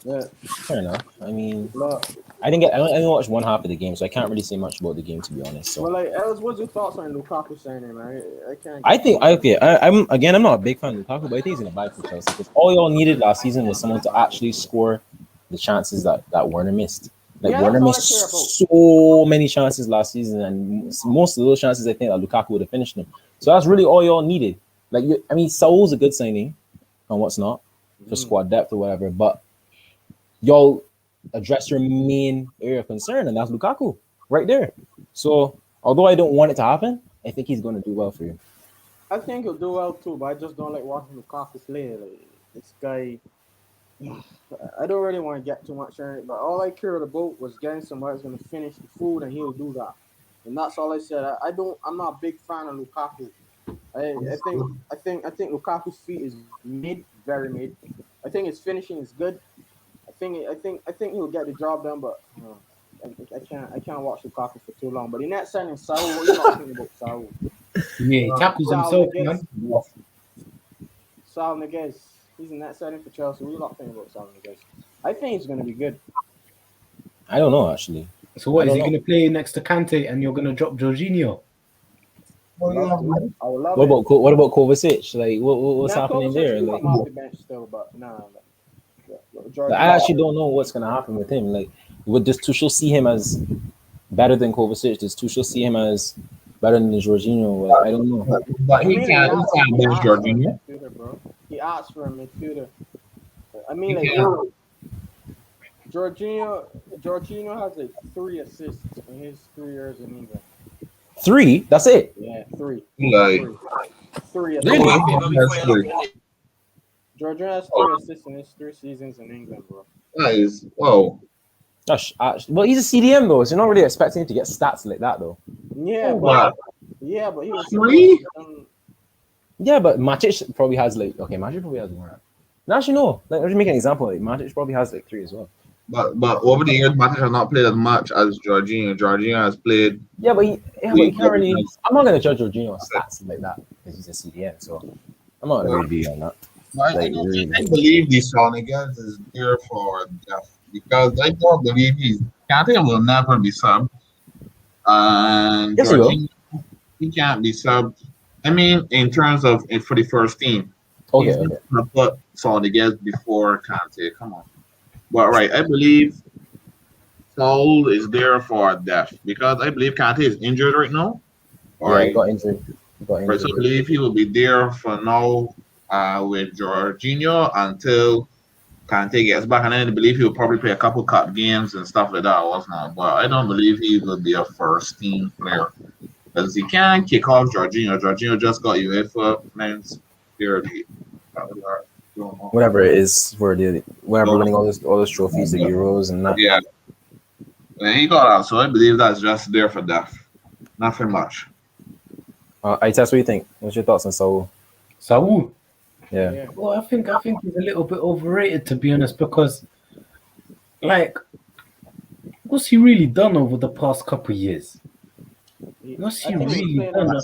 Yeah. Fair enough. I mean, Look, I only watched one half of the game, so I can't really say much about the game, to be honest. So well, like, Els, what's your thoughts on Lukaku signing, man? I can't. I'm not a big fan of Lukaku, but I think he's gonna buy for Chelsea because all y'all needed last season was someone to actually score the chances that Werner missed. Like Yeah, Werner that's all I missed care so many chances last season, and most of those chances I think that Lukaku would have finished them. So that's really all y'all needed. Like I mean, Saul's a good signing, and what's not for squad depth or whatever, but y'all address your main area of concern, and that's Lukaku right there. So although I don't want it to happen, I think he's going to do well for you. I think he'll do well too, but I just don't like watching Lukaku play. Like, this guy, I don't really want to get too much on it, but all I cared about was getting somebody who's going to finish the food, and he'll do that. And that's all I said. I'm not a big fan of Lukaku. I think Lukaku's feet is mid, very mid. I think his finishing is good. I think he'll get the job done, but I can't watch Lukaku for too long. But in that signing, Saul, what are you not thinking about Saul? Yeah, he tackles himself, man. Saul Niguez, he's in that signing for Chelsea. What are you not thinking about Saul Niguez? I think he's going to be good. I don't know actually. So what is he going to play next to Kante, and you're going to drop Jorginho? I would love What it. about Kovacic? Like what's happening there? Like, off the bench still, but I actually don't know what's gonna happen with him. Like, does Tuchel see him as better than Kovacic? Does Tuchel see him as better than Jorginho? Like, I don't know. But he can't bench Jorginho. He asked for a midfielder. I mean, like, Jorginho has like 3 assists in his 3 years in England. 3? That's it? Yeah, 3. Like, 3 really? That's good. Jorginho has 3 assists in his 3 seasons in England, bro. Nice. Whoa. Well, he's a CDM though, so you're not really expecting him to get stats like that though. Yeah, Wow. but he was 3? Yeah, but Matic probably has Matic probably has more. No, actually no. Like, let me make an example. Like Matic probably has like 3 as well. But over the years, Matic has not played as much as Jorginho. Jorginho has played. Yeah, but he can't really. I'm not gonna judge Jorginho stats like that because he's a CDM. So I'm not gonna really be on that. I believe this Sonigans is there for depth because I don't believe Kante will never be subbed. And Yes, he can't be subbed. I mean, in terms of for the first team. Okay. He's gonna put Sonigans before Kante. Come on. But right, I believe Saul is there for depth because I believe Kante is injured right now. He got injured. Right, so I believe he will be there for now with Jorginho until Kante gets back, and then I believe he will probably play a couple cup games and stuff like that. Whatnot, but I don't believe he will be a first team player because he can kick off Jorginho. Jorginho just got UEFA Men's Player of the whatever it is for winning all those trophies, the Euros and that. Yeah, and he got out, so I believe that's just there for depth, nothing much. I test. What you think? What's your thoughts on Saul? Saul? Yeah. Well, I think he's a little bit overrated, to be honest, because like, what's he really done over the past couple of years? What's he really done?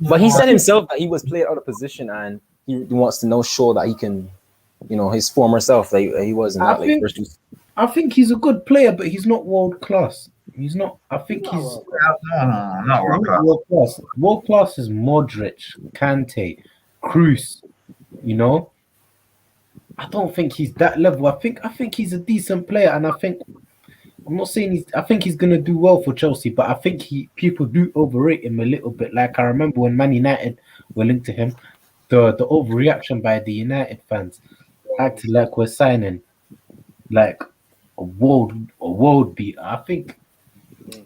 But he said himself that he was playing out of position and he wants to show that he can, his former self. Like he wasn't that like first. I think he's a good player, but he's not world class. He's not. I think he's not world class. World class is Modric, Kante, Cruz. I don't think he's that level. I think he's a decent player, and I'm not saying I think he's gonna do well for Chelsea, but I think people do overrate him a little bit. Like I remember when Man United were linked to him, the overreaction by the United fans acted like we're signing like a world beater. I think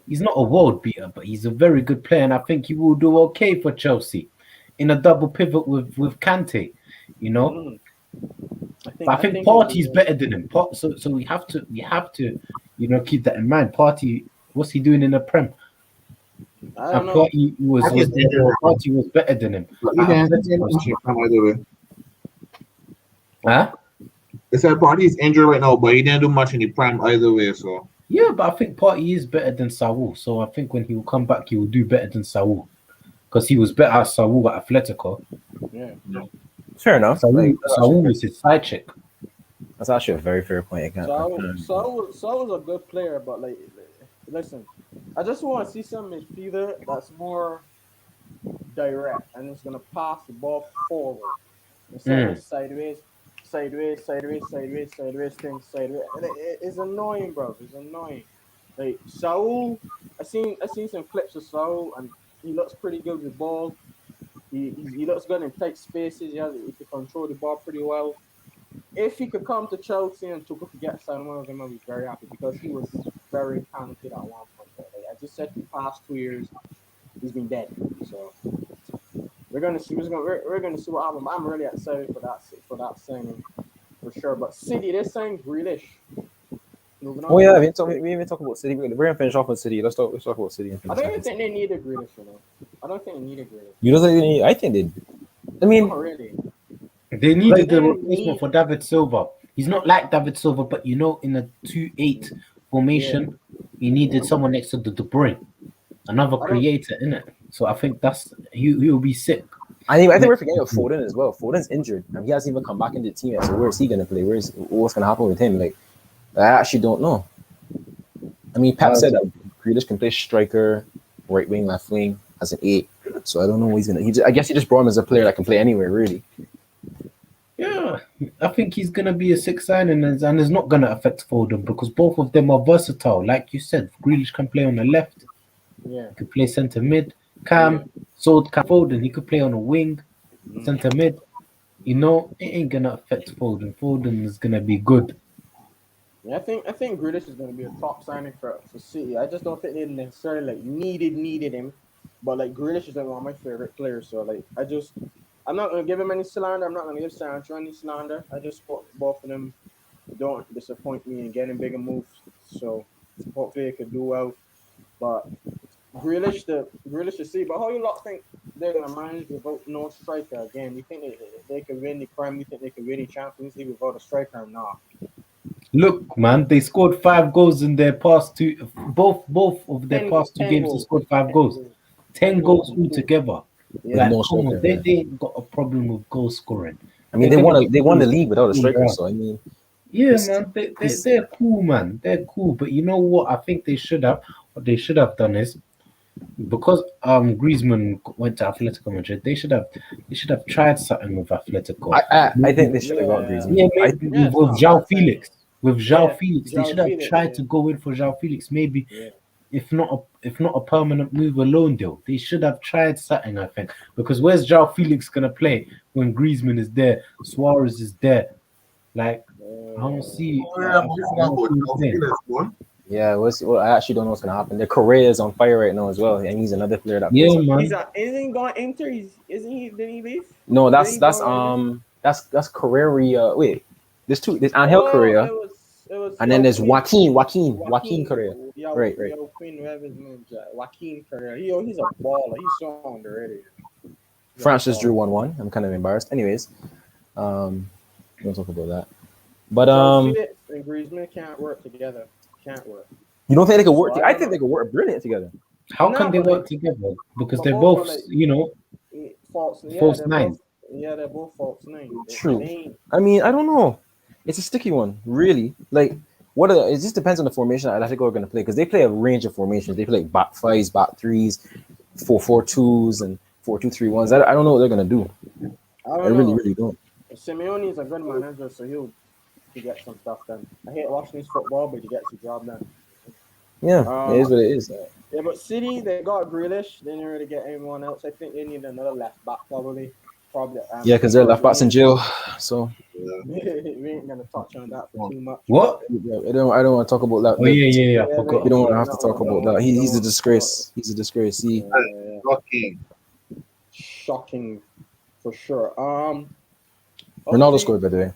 he's not a world beater, but he's a very good player, and I think he will do okay for Chelsea in a double pivot with Kante. I think Partey's better than him. So we have to keep that in mind. Partey, what's he doing in the Prem? I don't know. Partey was better than him. Huh? They said Partey is injured right now, but he didn't do much in the Prem either way. So yeah, but I think Partey is better than Saul. So I think when he will come back, he will do better than Saul. because he was better at Saul at Atletico. Yeah. Fair enough. Like, Saul was his side chick. that's actually a very fair point. Saul's a good player, but like, listen, I just want to see some midfielder that's more direct and it's gonna pass the ball forward instead of sideways thing sideways. And it's annoying, bro. It's annoying. Like Saul, I seen some clips of Saul, and he looks pretty good with the ball. He looks good in tight spaces. He can control the ball pretty well. If he could come to Chelsea and Tuchel could get signed, one of them, I'd be very happy because he was very talented at one point. Like I just said, the past 2 years, he's been dead. So we're gonna see. We're gonna see what happens. I'm really excited for that signing for sure. But City, they signed Grealish. Oh yeah, we even talk about City. We're gonna finish off with City. Let's talk about City. I don't even think they needed Grealish, you know. I don't think they needed Grealish. You don't think they need? I think they. I mean, Not really. They needed the replacement for David Silva. He's not like David Silva, but you know, in a 2-8 formation, he needed someone next to the De Bruyne, another creator, innit? So I think he'll be sick. I think we're forgetting of Foden as well. Foden's injured, and he hasn't even come back into the team yet. So where is he gonna play? What's gonna happen with him? Like, I actually don't know. I mean, Pep said that Grealish can play striker, right wing, left wing as an 8. So I don't know what he's gonna. I guess he just brought him as a player that can play anywhere, really. Yeah, I think he's gonna be a 6 signing, and it's not gonna affect Foden because both of them are versatile. Like you said, Grealish can play on the left. Yeah. He could play centre mid. So can Foden. He could play on a wing, centre mid. You know, it ain't gonna affect Foden. Foden is gonna be good. Yeah, I think Grealish is going to be a top signing for City. I just don't think they necessarily like needed him, but like Grealish is like one of my favorite players. So like I'm not going to give him any slander. I'm not going to give Sancho any slander. I just hope both of them don't disappoint me and getting bigger moves. So hopefully they could do well. But Grealish to see. But how you lot think they're going to manage without no striker again? You think they could win the Prem? You think they could win the Champions League without a striker or not? Look, man, they scored 5 goals in their past 2. Both of their past 2 games, they scored 5 goals. 10 goals altogether. Yeah, Like, come on, they ain't got a problem with goal scoring. I mean, they won the league without a striker. So I mean, yeah, man, they're cool, man. They're cool. But you know what? I think they should have. What they should have done is because Griezmann went to Atletico Madrid. They should have tried something with Atletico. I think they should have got Griezmann. Yeah, maybe with João Felix. With João Felix, they should have tried to go in for João Felix. Maybe, if not a permanent move, a loan deal. They should have tried something. I think because where's João Felix gonna play when Griezmann is there, Suarez is there? Like I don't see. Yeah, I actually don't know what's gonna happen. Their career is on fire right now as well, and he's another player that. Yeah, man. Isn't he going Inter? Isn't he? Didn't he leave? No, that's Carrera. Wait, there's 2. There's Angel Correa. It was and then there's Joaquin Correa. Yeah, Right. Joaquin Correa. He's a baller. He's so underrated. France just drew 1-1. I'm kind of embarrassed. Anyways, we don't talk about that. But Felix and Griezmann can't work together. Can't work. You don't think they could work? I think they could work brilliant together. How can they work together? Because they're both, false 9. Yeah, they're both false 9. True. I mean, I don't know. It's a sticky one, really. Like, it just depends on the formation that Atletico are going to play because they play a range of formations. They play back 5s, back 3s, 4-4-2s, and 4-2-3-1s. I don't know what they're going to do. I really don't. Simeone is a good manager, so he'll get some stuff done. I hate watching his football, but he gets the job done. Yeah, it is what it is. Yeah, but City, they got Grealish. They didn't really get anyone else. I think they need another left back, probably. Yeah, because their left back's in jail. So we ain't gonna touch on that for too much. What? I don't want to talk about that. Oh yeah. I forgot. We don't have to talk about that. He's a disgrace. He's a disgrace. Shocking, for sure. Ronaldo scored, by the way.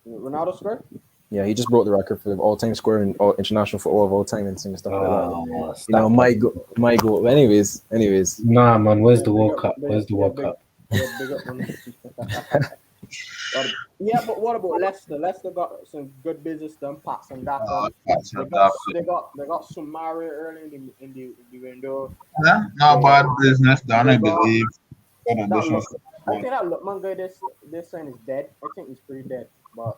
Ronaldo scored? Yeah, he just broke the record for the all-time score in all international football of all time and stuff like that. My goal. Anyways. Nah, man. Where's the World Cup? Where's the World Cup? Big up Yeah, but what about Leicester? Leicester got some good business done. Pats and Daka. That's They not got that. they got Sumari early in the window. Yeah, not bad business done, They I got believe. Good that addition. look. I think that Lookman guy this sign is dead. I think he's pretty dead, but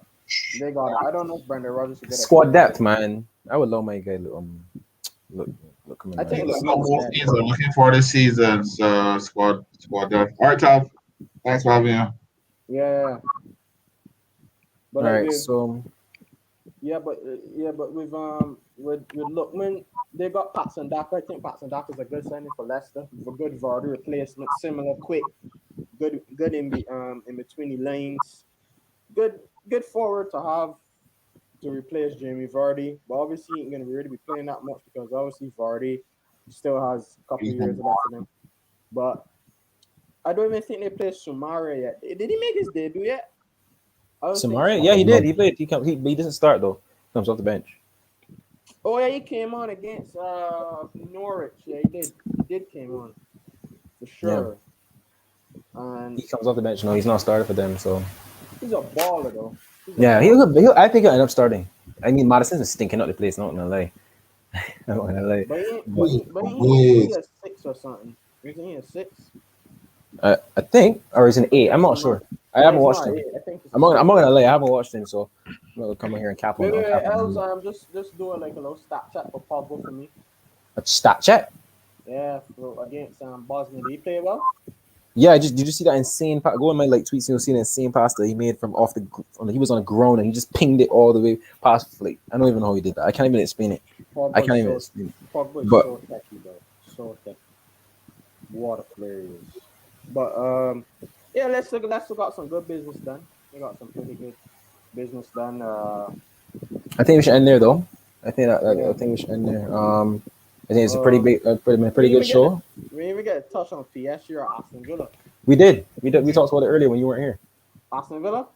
they got it. I don't know if Brendan Rodgers is good at Squad depth, man. I would love my guy. Look, coming I right. think That's Lookman's what dead. teams are looking for this season's squad depth. All right, Top. Thanks for having me. Yeah. But All like right, so but with Lookman, they got Patson Daka. I think Patson Daka is a good signing for Leicester. For good Vardy replacement, similar, quick, good in between the lanes. Good forward to have to replace Jamie Vardy. But obviously he ain't gonna really be playing that much because obviously Vardy still has a couple of years left in him. But I don't even think they played Sumari yet. Did he make his debut yet? I don't think Samari, so. yeah, he did. He played. He doesn't start though. Comes off the bench. Oh yeah, he came on against Norwich. Yeah, he did. He did came on for sure. And He comes off the bench. No, he's not started for them. So he's a baller though. yeah, I think he'll end up starting. I mean, Madison's stinking up the place. Not gonna lie. I'm not gonna lie. But Wait. he a 6 or something. Isn't he a 6? I think, or is it an 8? I'm not sure. I haven't watched him. I think I'm not gonna lie. I haven't watched him, so I'm not gonna come in here and cap on. Wait, cap on else him. just doing like a little stat check for Pogba for me. A stat check. Yeah, against Bosnia. Did he play well? Yeah, did you see that insane pass? Go in my tweets and you'll see the insane pass that he made from off he was on the ground and he just pinged it all the way past. Like, I don't even know how he did that. I can't even explain it. Pogba's I can't even explain it. Pogba's But- so techy though. So techy. What a player he is. But yeah, Leicester got some good business done. They got some pretty good business done. I think we should end there though. I think we should end there. I think it's a pretty good show. We didn't even get a touch on PSG or Aston Villa. We did. We talked about it earlier when you weren't here. Aston Villa?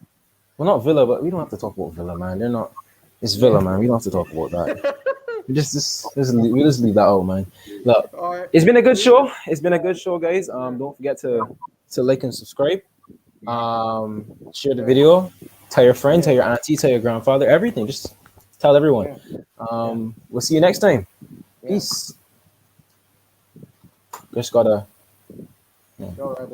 Well, not Villa, but we don't have to talk about Villa, man. They're not. It's Villa, man. We don't have to talk about that. we just leave that out, man. Look, All right. it's been a good show. It's been a good show, guys. Don't forget to like and subscribe. Share the video. Tell your friend, tell your auntie, tell your grandfather, everything. Just tell everyone. We'll see you next time. Peace. Just gotta. All right,